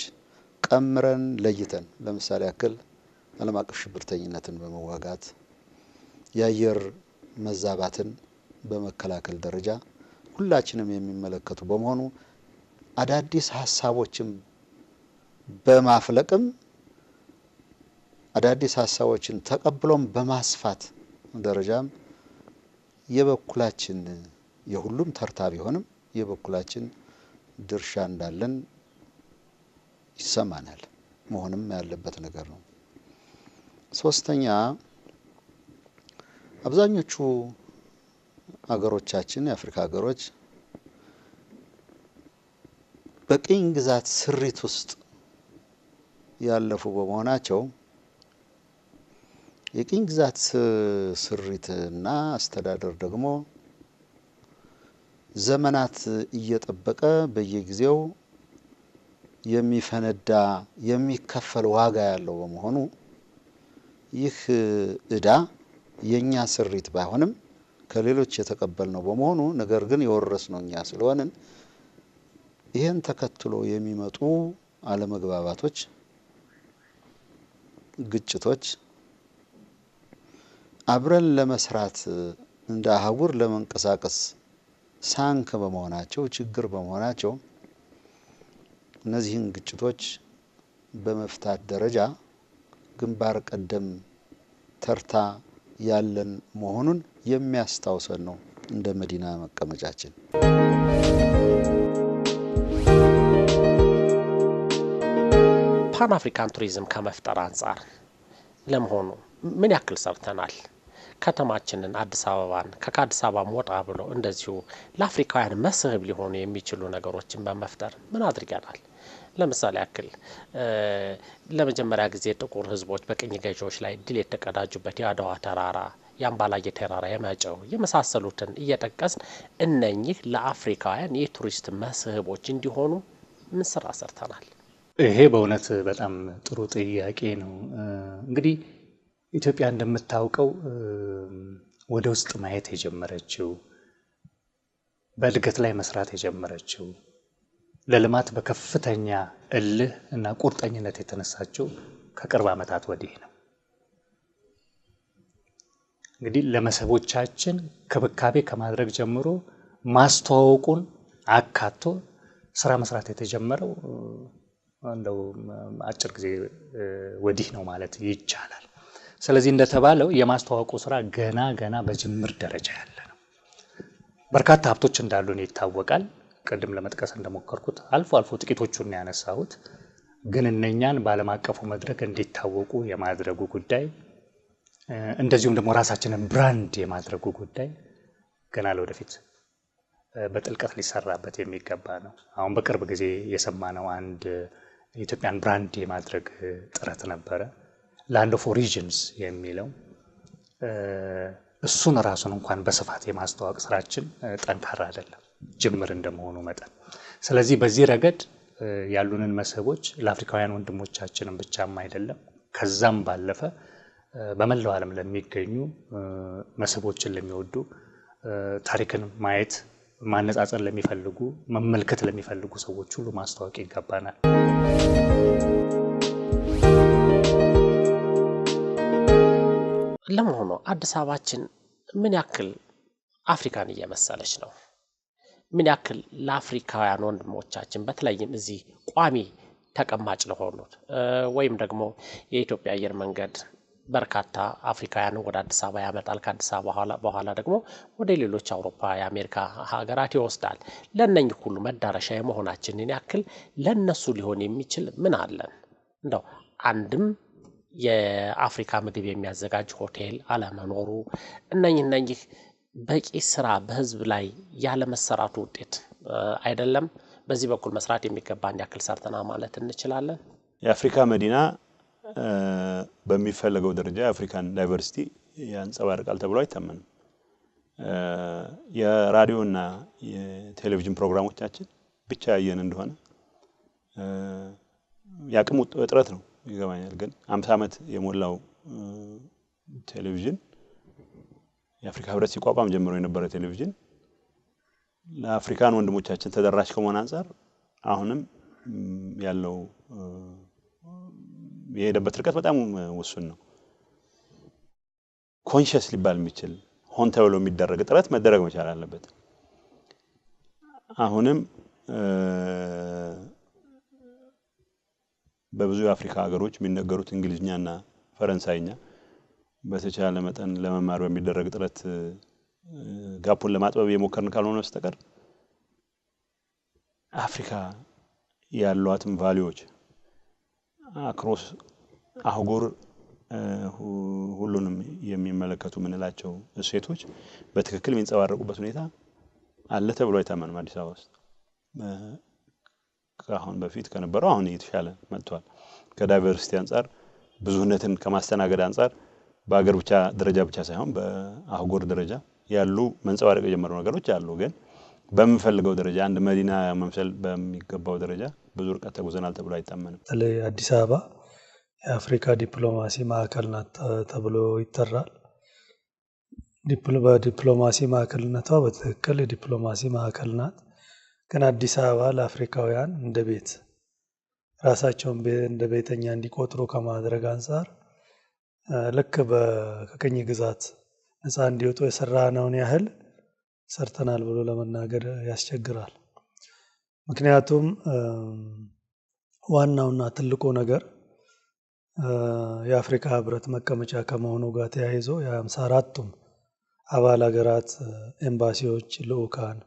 ቀምረን ለይተን ለምሳሌ ያክል ዓለም አቀፍ ሽብርተኝነትን በመዋጋት የአየር መዛባትን በመከላከል ደረጃ ሁላችንም የሚመለከቱ በመሆኑ አዳዲስ ሀሳቦችን በማፍለቅም አዳዲስ ሀሳቦችን ተቀብሎም በማስፋት ደረጃም የበኩላችን የሁሉም ተርታ ቢሆንም የበኩላችን ድርሻ እንዳለን ይሰማናል፣ መሆንም ያለበት ነገር ነው። ሶስተኛ አብዛኞቹ አገሮቻችን የአፍሪካ ሀገሮች በቅኝ ግዛት ስሪት ውስጥ ያለፉ በመሆናቸው የቅኝ ግዛት ስሪትና አስተዳደር ደግሞ ዘመናት እየጠበቀ በየጊዜው የሚፈነዳ የሚከፈል ዋጋ ያለው በመሆኑ ይህ እዳ የኛ ስሪት ባይሆንም ከሌሎች የተቀበልነው በመሆኑ ነገር ግን የወረስነው እኛ ስለሆነን ይሄን ተከትሎ የሚመጡ አለመግባባቶች፣ ግጭቶች አብረን ለመስራት እንደ አህጉር ለመንቀሳቀስ ሳንክ በመሆናቸው ችግር በመሆናቸው እነዚህን ግጭቶች በመፍታት ደረጃ ግንባር ቀደም ተርታ ያለን መሆኑን የሚያስታውሰን ነው እንደ መዲና መቀመጫችን። ፓን አፍሪካን ቱሪዝም ከመፍጠር አንጻር ለመሆኑ ምን ያክል ሰርተናል? ከተማችንን አዲስ አበባን ከአዲስ አበባ ወጣ ብሎ እንደዚሁ ለአፍሪካውያን መስህብ ሊሆኑ የሚችሉ ነገሮችን በመፍጠር ምን አድርገናል? ለምሳሌ ያክል ለመጀመሪያ ጊዜ ጥቁር ህዝቦች በቅኝ ገዢዎች ላይ ድል የተቀዳጁበት የአድዋ ተራራ፣ የአምባላጌ ተራራ፣ የማጨው የመሳሰሉትን እየጠቀስን እነኚህ ለአፍሪካውያን የቱሪስት መስህቦች እንዲሆኑ ምን ስራ ሰርተናል? ይሄ በእውነት በጣም ጥሩ ጥያቄ ነው። እንግዲህ ኢትዮጵያ እንደምታውቀው ወደ ውስጥ ማየት የጀመረችው በእድገት ላይ መስራት የጀመረችው ለልማት በከፍተኛ እልህ እና ቁርጠኝነት የተነሳችው ከቅርብ ዓመታት ወዲህ ነው። እንግዲህ ለመስህቦቻችን ክብካቤ ከማድረግ ጀምሮ ማስተዋወቁን አካቶ ስራ መስራት የተጀመረው እንደው አጭር ጊዜ ወዲህ ነው ማለት ይቻላል። ስለዚህ እንደተባለው የማስተዋወቁ ስራ ገና በጅምር ደረጃ ያለ ነው። በርካታ ሀብቶች እንዳሉን ይታወቃል። ቀደም ለመጥቀስ እንደሞከርኩት አልፎ ጥቂቶቹን ያነሳሁት፣ ግን እነኛን በዓለም አቀፉ መድረክ እንዲታወቁ የማድረጉ ጉዳይ እንደዚሁም ደግሞ ራሳችንን ብራንድ የማድረጉ ጉዳይ ገና ለወደፊት በጥልቀት ሊሰራበት የሚገባ ነው። አሁን በቅርብ ጊዜ የሰማነው አንድ የኢትዮጵያን ብራንድ የማድረግ ጥረት ነበረ፣ ላንድ ኦፍ ኦሪጂንስ የሚለው። እሱን ራሱን እንኳን በስፋት የማስተዋወቅ ስራችን ጠንካራ አይደለም፣ ጅምር እንደመሆኑ መጠን። ስለዚህ በዚህ ረገድ ያሉንን መስህቦች ለአፍሪካውያን ወንድሞቻችንን ብቻም አይደለም ከዛም ባለፈ በመላው ዓለም ለሚገኙ መስህቦችን ለሚወዱ ታሪክን ማየት ማነጻጸር ለሚፈልጉ መመልከት ለሚፈልጉ ሰዎች ሁሉ ማስተዋወቅ ይገባናል። ለመሆኑ አዲስ አበባችን ምን ያክል አፍሪካን እየመሰለች ነው? ምን ያክል ለአፍሪካውያን ወንድሞቻችን በተለይም እዚህ ቋሚ ተቀማጭ ለሆኑት ወይም ደግሞ የኢትዮጵያ አየር መንገድ በርካታ አፍሪካውያን ወደ አዲስ አበባ ያመጣል፣ ከአዲስ አበባ በኋላ ደግሞ ወደ ሌሎች አውሮፓ የአሜሪካ ሀገራት ይወስዳል። ለነኚህ ሁሉ መዳረሻ የመሆናችንን ያክል ለነሱ ሊሆን የሚችል ምን አለን? እንደው አንድም የአፍሪካ ምግብ የሚያዘጋጅ ሆቴል አለመኖሩ፣ እነኚህ በቂ ስራ በህዝብ ላይ ያለ መሰራቱ ውጤት አይደለም። በዚህ በኩል መስራት የሚገባን ያክል ሰርተና ማለት እንችላለን። የአፍሪካ መዲና በሚፈለገው ደረጃ የአፍሪካን ዳይቨርሲቲ ያንጸባርቃል ተብሎ አይታመንም። የራዲዮና የቴሌቪዥን ፕሮግራሞቻችን ብቻ ያየን እንደሆነ ያቅሙ እጥረት ነው ይገባኛል። ግን 50 ዓመት የሞላው ቴሌቪዥን የአፍሪካ ህብረት ሲቋቋም ጀምሮ የነበረ ቴሌቪዥን ለአፍሪካን ወንድሞቻችን ተደራሽ ከመሆን አንፃር አሁንም ያለው የሄደበት ርቀት በጣም ውሱን ነው። ኮንሺየስ ሊባል የሚችል ሆን ተብሎ የሚደረግ ጥረት መደረግ መቻል አለበት። አሁንም በብዙ የአፍሪካ ሀገሮች የሚነገሩት እንግሊዝኛና ፈረንሳይኛ በተቻለ መጠን ለመማር በሚደረግ ጥረት ጋፑን ለማጥበብ የሞከርን ካልሆነ በስተቀር አፍሪካ ያሏትም ቫልዩዎች አክሮስ አህጉር ሁሉንም የሚመለከቱ ምንላቸው እሴቶች በትክክል የሚንጸባረቁበት ሁኔታ አለ ተብሎ አይታመንም። አዲስ አበባ ውስጥ ከአሁን በፊት ከነበረው አሁን እየተሻለ መጥቷል። ከዳይቨርሲቲ አንፃር ብዙነትን ከማስተናገድ አንፃር በአገር ብቻ ደረጃ ብቻ ሳይሆን በአህጉር ደረጃ ያሉ መንጸባረቅ የጀመሩ ነገሮች አሉ። ግን በሚፈልገው ደረጃ አንድ መዲና መምሰል በሚገባው ደረጃ ብዙ ርቀት ተጉዘናል ተብሎ አይታመንም። በተለይ አዲስ አበባ የአፍሪካ ዲፕሎማሲ ማዕከል ናት ተብሎ ይጠራል። በዲፕሎማሲ ማዕከልነቷ በትክክል የዲፕሎማሲ ማዕከል ናት። ግን አዲስ አበባ ለአፍሪካውያን እንደ ቤት ራሳቸውን እንደ ቤተኛ እንዲቆጥሩ ከማድረግ አንፃር ልክ ከቅኝ ግዛት ነፃ እንዲወጡ የሰራነውን ያህል ሰርተናል ብሎ ለመናገር ያስቸግራል። ምክንያቱም ዋናውና ትልቁ ነገር የአፍሪካ ህብረት መቀመጫ ከመሆኑ ጋር ተያይዞ የ54ቱም አባል ሀገራት ኤምባሲዎች፣ ልኡካን፣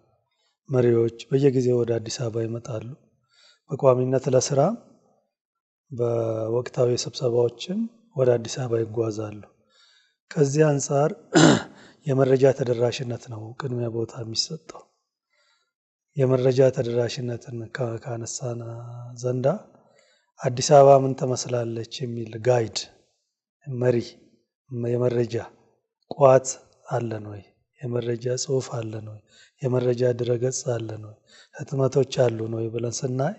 መሪዎች በየጊዜው ወደ አዲስ አበባ ይመጣሉ። በቋሚነት ለስራ በወቅታዊ ስብሰባዎችም ወደ አዲስ አበባ ይጓዛሉ። ከዚህ አንጻር የመረጃ ተደራሽነት ነው ቅድሚያ ቦታ የሚሰጠው። የመረጃ ተደራሽነትን ካነሳን ዘንዳ አዲስ አበባ ምን ትመስላለች የሚል ጋይድ መሪ የመረጃ ቋት አለን ወይ? የመረጃ ጽሁፍ አለን ወይ? የመረጃ ድረገጽ አለን ወይ? ህትመቶች አሉን ወይ ብለን ስናይ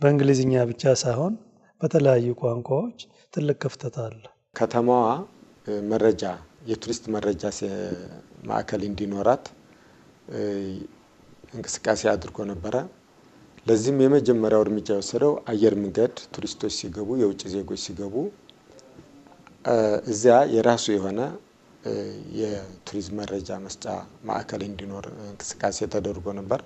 በእንግሊዝኛ ብቻ ሳይሆን በተለያዩ ቋንቋዎች ትልቅ ክፍተት አለ። ከተማዋ መረጃ የቱሪስት መረጃ ማዕከል እንዲኖራት እንቅስቃሴ አድርጎ ነበረ። ለዚህም የመጀመሪያው እርምጃ የወሰደው አየር መንገድ ቱሪስቶች ሲገቡ፣ የውጭ ዜጎች ሲገቡ እዚያ የራሱ የሆነ የቱሪዝም መረጃ መስጫ ማዕከል እንዲኖር እንቅስቃሴ ተደርጎ ነበር።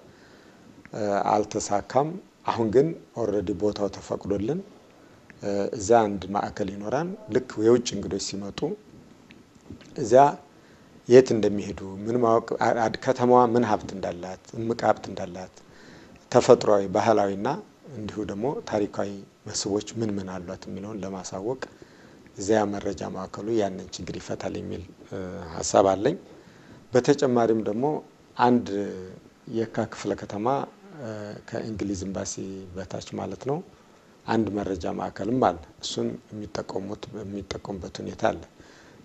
አልተሳካም። አሁን ግን ኦልሬዲ ቦታው ተፈቅዶልን እዚያ አንድ ማዕከል ይኖራል። ልክ የውጭ እንግዶች ሲመጡ እዚያ የት እንደሚሄዱ ምን ማወቅ፣ ከተማዋ ምን ሀብት እንዳላት፣ እምቅ ሀብት እንዳላት፣ ተፈጥሯዊ ባህላዊና እንዲሁ ደግሞ ታሪካዊ መስህቦች ምን ምን አሏት የሚለውን ለማሳወቅ እዚያ መረጃ ማዕከሉ ያንን ችግር ይፈታል የሚል ሀሳብ አለኝ። በተጨማሪም ደግሞ አንድ የካ ክፍለ ከተማ ከእንግሊዝ ኤምባሲ በታች ማለት ነው አንድ መረጃ ማዕከልም አለ። እሱን የሚጠቀሙበት ሁኔታ አለ።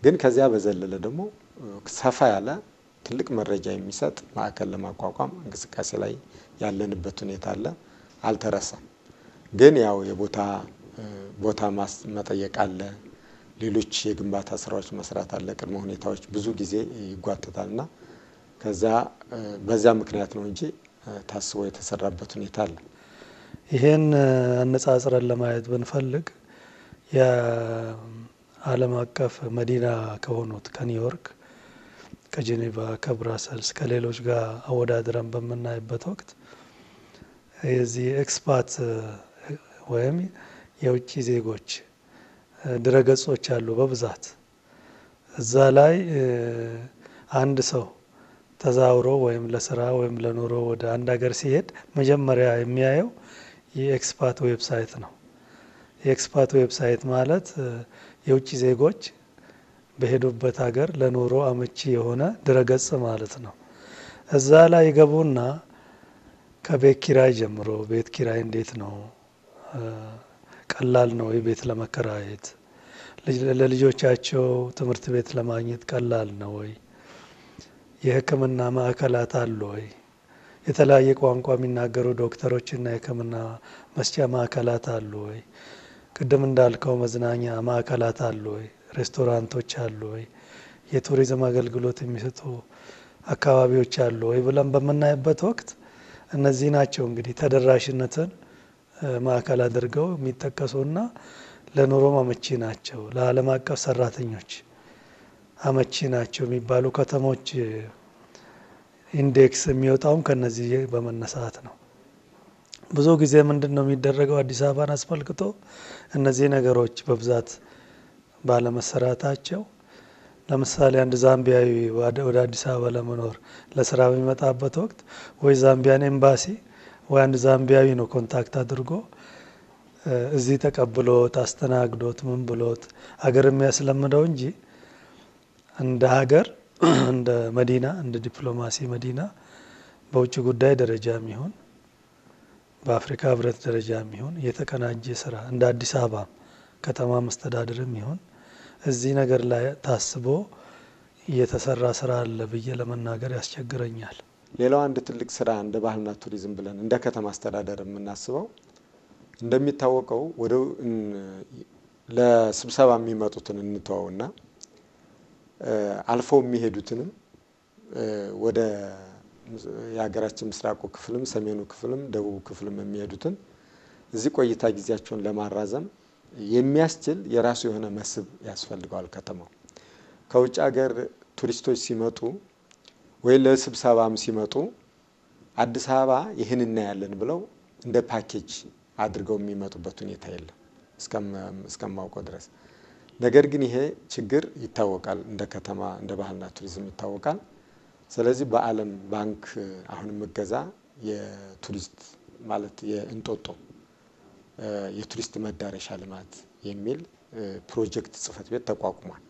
ግን ከዚያ በዘለለ ደግሞ ሰፋ ያለ ትልቅ መረጃ የሚሰጥ ማዕከል ለማቋቋም እንቅስቃሴ ላይ ያለንበት ሁኔታ አለ። አልተረሳም። ግን ያው ቦታ መጠየቅ አለ። ሌሎች የግንባታ ስራዎች መስራት አለ። ቅድመ ሁኔታዎች ብዙ ጊዜ ይጓተታልና በዛ ምክንያት ነው እንጂ ታስቦ የተሰራበት ሁኔታ አለ። ይሄን አነጻጽረን ለማየት ብንፈልግ የዓለም አቀፍ መዲና ከሆኑት ከኒውዮርክ፣ ከጄኔቫ፣ ከብራሰልስ ከሌሎች ጋር አወዳድረን በምናይበት ወቅት የዚህ ኤክስፓት ወይም የውጭ ዜጎች ድረገጾች አሉ በብዛት። እዛ ላይ አንድ ሰው ተዛውሮ ወይም ለስራ ወይም ለኑሮ ወደ አንድ ሀገር ሲሄድ መጀመሪያ የሚያየው የኤክስፓት ዌብሳይት ነው። የኤክስፓት ዌብሳይት ማለት የውጭ ዜጎች በሄዱበት ሀገር ለኑሮ አመቺ የሆነ ድረገጽ ማለት ነው። እዛ ላይ ይገቡና ከቤት ኪራይ ጀምሮ ቤት ኪራይ እንዴት ነው? ቀላል ነው የቤት ለመከራየት? ለልጆቻቸው ትምህርት ቤት ለማግኘት ቀላል ነው ወይ? የሕክምና ማዕከላት አሉ ወይ? የተለያየ ቋንቋ የሚናገሩ ዶክተሮችና የሕክምና መስጫ ማዕከላት አሉ ወይ? ቅድም እንዳልከው መዝናኛ ማዕከላት አሉ ወይ? ሬስቶራንቶች አሉ ወይ? የቱሪዝም አገልግሎት የሚሰጡ አካባቢዎች አሉ ወይ ብለን በምናይበት ወቅት እነዚህ ናቸው እንግዲህ ተደራሽነትን ማዕከል አድርገው የሚጠቀሱና ለኑሮም አመቺ ናቸው፣ ለዓለም አቀፍ ሰራተኞች አመቺ ናቸው የሚባሉ ከተሞች ኢንዴክስ የሚወጣውም ከነዚህ በመነሳት ነው። ብዙ ጊዜ ምንድን ነው የሚደረገው? አዲስ አበባን አስመልክቶ እነዚህ ነገሮች በብዛት ባለመሰራታቸው ለምሳሌ አንድ ዛምቢያዊ ወደ አዲስ አበባ ለመኖር ለስራ በሚመጣበት ወቅት ወይ ዛምቢያን ኤምባሲ ወይ አንድ ዛምቢያዊ ነው ኮንታክት አድርጎ እዚህ ተቀብሎት አስተናግዶት ምን ብሎት ሀገር የሚያስለምደው እንጂ እንደ ሀገር እንደ መዲና እንደ ዲፕሎማሲ መዲና በውጭ ጉዳይ ደረጃ የሚሆን በአፍሪካ ህብረት ደረጃ የሚሆን የተቀናጀ ስራ እንደ አዲስ አበባ ከተማ መስተዳድር የሚሆን እዚህ ነገር ላይ ታስቦ እየተሰራ ስራ አለ ብዬ ለመናገር ያስቸግረኛል። ሌላው አንድ ትልቅ ስራ እንደ ባህልና ቱሪዝም ብለን እንደ ከተማ አስተዳደር የምናስበው እንደሚታወቀው ወደ ለስብሰባ የሚመጡትን እንተዋውና አልፈው የሚሄዱትንም ወደ የሀገራችን ምስራቁ ክፍልም ሰሜኑ ክፍልም ደቡብ ክፍልም የሚሄዱትን እዚህ ቆይታ ጊዜያቸውን ለማራዘም የሚያስችል የራሱ የሆነ መስህብ ያስፈልገዋል። ከተማው ከውጭ ሀገር ቱሪስቶች ሲመጡ ወይ ለስብሰባም ሲመጡ አዲስ አበባ ይህን እናያለን ብለው እንደ ፓኬጅ አድርገው የሚመጡበት ሁኔታ የለም እስከማውቀው ድረስ። ነገር ግን ይሄ ችግር ይታወቃል፣ እንደ ከተማ እንደ ባህልና ቱሪዝም ይታወቃል። ስለዚህ በዓለም ባንክ አሁን መገዛ የቱሪስት ማለት የእንጦጦ የቱሪስት መዳረሻ ልማት የሚል ፕሮጀክት ጽህፈት ቤት ተቋቁሟል።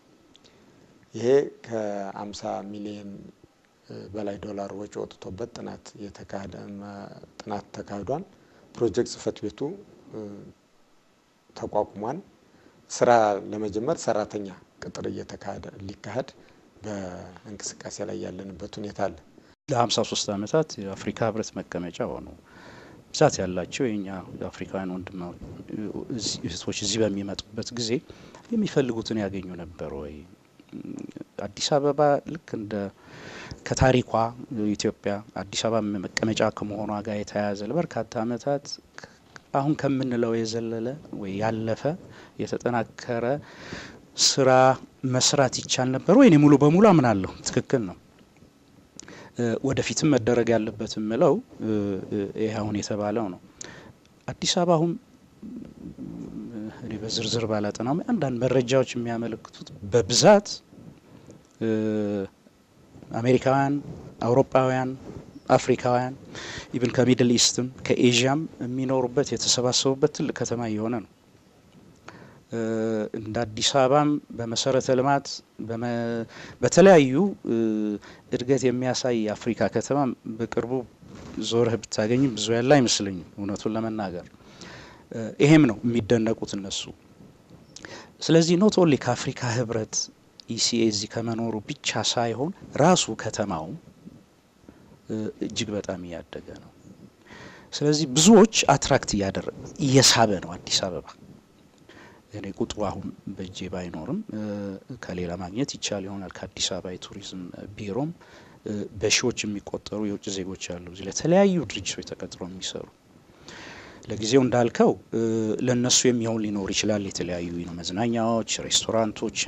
ይሄ ከ50 ሚሊዮን በላይ ዶላር ወጪ ወጥቶበት ጥናት ተካሂዷል። ፕሮጀክት ጽህፈት ቤቱ ተቋቁሟል። ስራ ለመጀመር ሰራተኛ ቅጥር ሊካሄድ በእንቅስቃሴ ላይ ያለንበት ሁኔታ አለ። ለ53 ዓመታት የአፍሪካ ህብረት መቀመጫ ሆኖ ብዛት ያላቸው የኛ የአፍሪካውያን ወንድሞች እዚህ በሚመጡበት ጊዜ የሚፈልጉትን ያገኙ ነበር ወይ? አዲስ አበባ ልክ እንደ ከታሪኳ ኢትዮጵያ አዲስ አበባ መቀመጫ ከመሆኗ ጋር የተያያዘ ለበርካታ ዓመታት አሁን ከምንለው የዘለለ ወይ ያለፈ የተጠናከረ ስራ መስራት ይቻል ነበር ወይ? እኔ ሙሉ በሙሉ አምናለሁ። ትክክል ነው። ወደፊትም መደረግ ያለበት ምለው ይሄ አሁን የተባለው ነው። አዲስ አበባ አሁን እኔ በዝርዝር ባላጠናም አንዳንድ መረጃዎች የሚያመለክቱት በብዛት አሜሪካውያን፣ አውሮፓውያን፣ አፍሪካውያን ኢቭን ከሚድል ኢስትም ከኤዥያም የሚኖሩበት የተሰባሰቡበት ትልቅ ከተማ እየሆነ ነው። እንደ አዲስ አበባም በመሰረተ ልማት በተለያዩ እድገት የሚያሳይ የአፍሪካ ከተማ በቅርቡ ዞርህ ብታገኝም ብዙ ያለ አይመስለኝም እውነቱን ለመናገር። ይሄም ነው የሚደነቁት እነሱ። ስለዚህ ኖት ኦንሊ ከአፍሪካ ህብረት ኢሲኤ እዚህ ከመኖሩ ብቻ ሳይሆን ራሱ ከተማው እጅግ በጣም እያደገ ነው። ስለዚህ ብዙዎች አትራክት እየሳበ ነው አዲስ አበባ። እኔ ቁጥሩ አሁን በእጄ ባይኖርም ከሌላ ማግኘት ይቻል ይሆናል። ከአዲስ አበባ የቱሪዝም ቢሮም በሺዎች የሚቆጠሩ የውጭ ዜጎች አሉ እዚህ ለተለያዩ ድርጅቶች ተቀጥረው የሚሰሩ። ለጊዜው እንዳልከው ለነሱ የሚሆን ሊኖር ይችላል የተለያዩ መዝናኛዎች፣ ሬስቶራንቶች።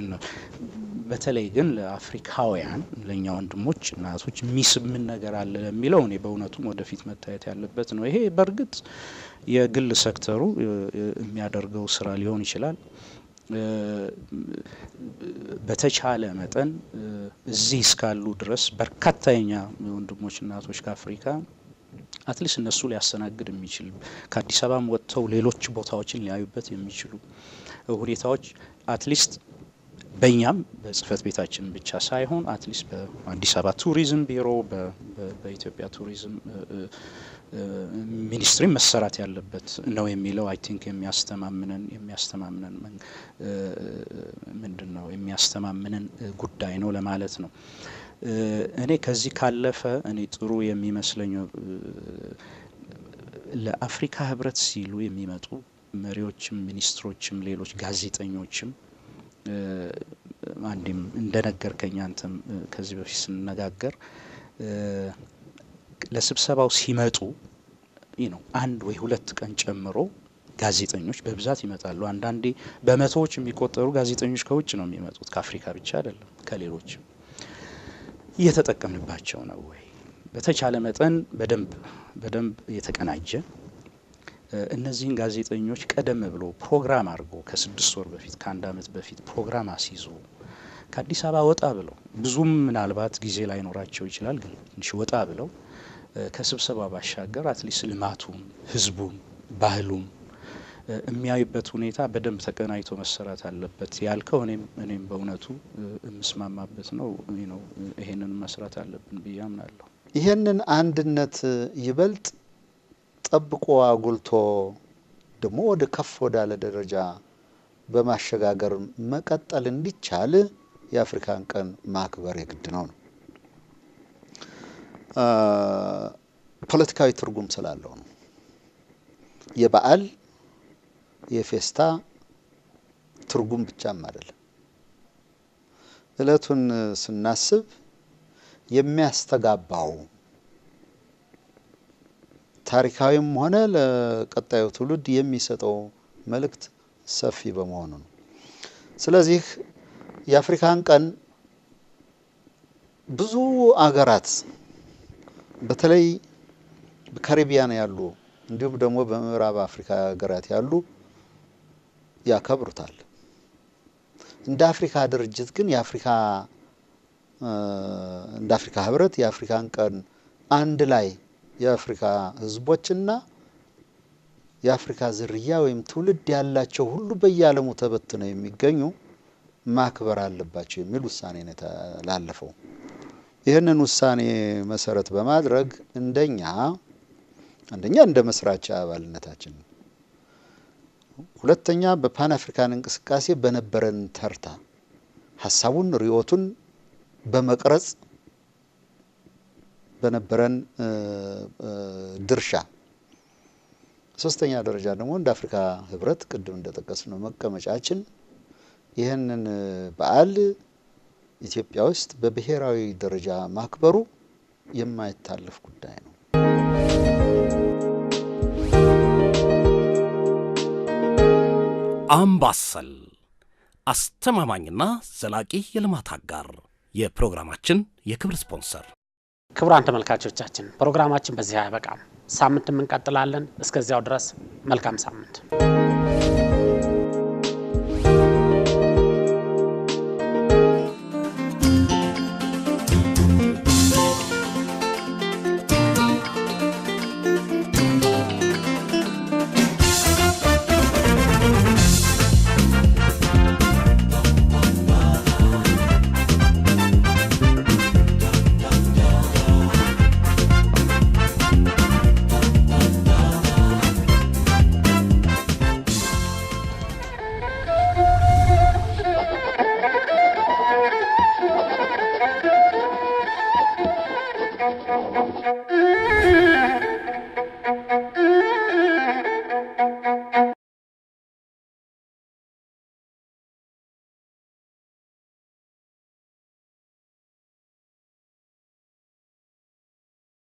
በተለይ ግን ለአፍሪካውያን ለኛ ወንድሞች እናቶች የሚስብ ምን ነገር አለ ለሚለው እኔ በእውነቱም ወደፊት መታየት ያለበት ነው። ይሄ በእርግጥ የግል ሴክተሩ የሚያደርገው ስራ ሊሆን ይችላል። በተቻለ መጠን እዚህ እስካሉ ድረስ በርካታ የኛ ወንድሞች እናቶች ከአፍሪካ አትሊስት እነሱ ሊያስተናግድ የሚችል ከአዲስ አበባም ወጥተው ሌሎች ቦታዎችን ሊያዩበት የሚችሉ ሁኔታዎች አትሊስት በእኛም በጽህፈት ቤታችን ብቻ ሳይሆን አትሊስት በአዲስ አበባ ቱሪዝም ቢሮ በኢትዮጵያ ቱሪዝም ሚኒስትሪ መሰራት ያለበት ነው የሚለው አይ ቲንክ የሚያስተማምነን ምንድነው የሚያስተማምነን ጉዳይ ነው ለማለት ነው። እኔ ከዚህ ካለፈ እኔ ጥሩ የሚመስለኝ ለአፍሪካ ህብረት ሲሉ የሚመጡ መሪዎችም ሚኒስትሮችም ሌሎች ጋዜጠኞችም አንድም እንደነገርከኝ አንተም ከዚህ በፊት ስንነጋገር ለስብሰባው ሲመጡ አንድ ወይ ሁለት ቀን ጨምሮ ጋዜጠኞች በብዛት ይመጣሉ። አንዳንዴ በመቶዎች የሚቆጠሩ ጋዜጠኞች ከውጭ ነው የሚመጡት፣ ከአፍሪካ ብቻ አይደለም ከሌሎች። እየተጠቀምንባቸው ነው ወይ? በተቻለ መጠን በደንብ የተቀናጀ እነዚህን ጋዜጠኞች ቀደም ብሎ ፕሮግራም አድርጎ ከ6 ወር በፊት ከ1 አመት በፊት ፕሮግራም አስይዞ ከአዲስ አበባ ወጣ ብለው ብዙም ምናልባት ጊዜ ላይኖራቸው ይችላል፣ ግን ትንሽ ወጣ ብለው ከስብሰባ ባሻገር አትሊስት ልማቱም ህዝቡም ባህሉም የሚያዩበት ሁኔታ በደንብ ተቀናይቶ መሰራት አለበት ያልከው እኔም በእውነቱ የምስማማበት ነው። ይሄንን መስራት አለብን ብዬ አምናለሁ። ይሄንን አንድነት ይበልጥ ጠብቆ አጉልቶ ደግሞ ወደ ከፍ ወዳለ ደረጃ በማሸጋገር መቀጠል እንዲቻል የአፍሪካን ቀን ማክበር የግድ ነው። ፖለቲካዊ ትርጉም ስላለው ነው። የበዓል የፌስታ ትርጉም ብቻም አይደለም። እለቱን ስናስብ የሚያስተጋባው ታሪካዊም ሆነ ለቀጣዩ ትውልድ የሚሰጠው መልእክት ሰፊ በመሆኑ ነው። ስለዚህ የአፍሪካን ቀን ብዙ አገራት በተለይ በካሪቢያን ያሉ እንዲሁም ደግሞ በምዕራብ አፍሪካ ሀገራት ያሉ ያከብሩታል። እንደ አፍሪካ ድርጅት ግን እንደ አፍሪካ ህብረት የአፍሪካን ቀን አንድ ላይ የአፍሪካ ህዝቦችና የአፍሪካ ዝርያ ወይም ትውልድ ያላቸው ሁሉ በየዓለሙ ተበትነው የሚገኙ ማክበር አለባቸው የሚል ውሳኔ ነው የተላለፈው። ይህንን ውሳኔ መሰረት በማድረግ አንደኛ እንደ መስራች አባልነታችን፣ ሁለተኛ በፓን አፍሪካን እንቅስቃሴ በነበረን ተርታ ሐሳቡን ሪዮቱን በመቅረጽ በነበረን ድርሻ፣ ሶስተኛ ደረጃ ደግሞ እንደ አፍሪካ ህብረት ቅድም እንደጠቀስነው መቀመጫችን ይህንን በዓል ኢትዮጵያ ውስጥ በብሔራዊ ደረጃ ማክበሩ የማይታለፍ ጉዳይ ነው። አምባሰል አስተማማኝና ዘላቂ የልማት አጋር፣ የፕሮግራማችን የክብር ስፖንሰር። ክቡራን ተመልካቾቻችን ፕሮግራማችን በዚህ አይበቃም። ሳምንት እንቀጥላለን። እስከዚያው ድረስ መልካም ሳምንት። Thank you.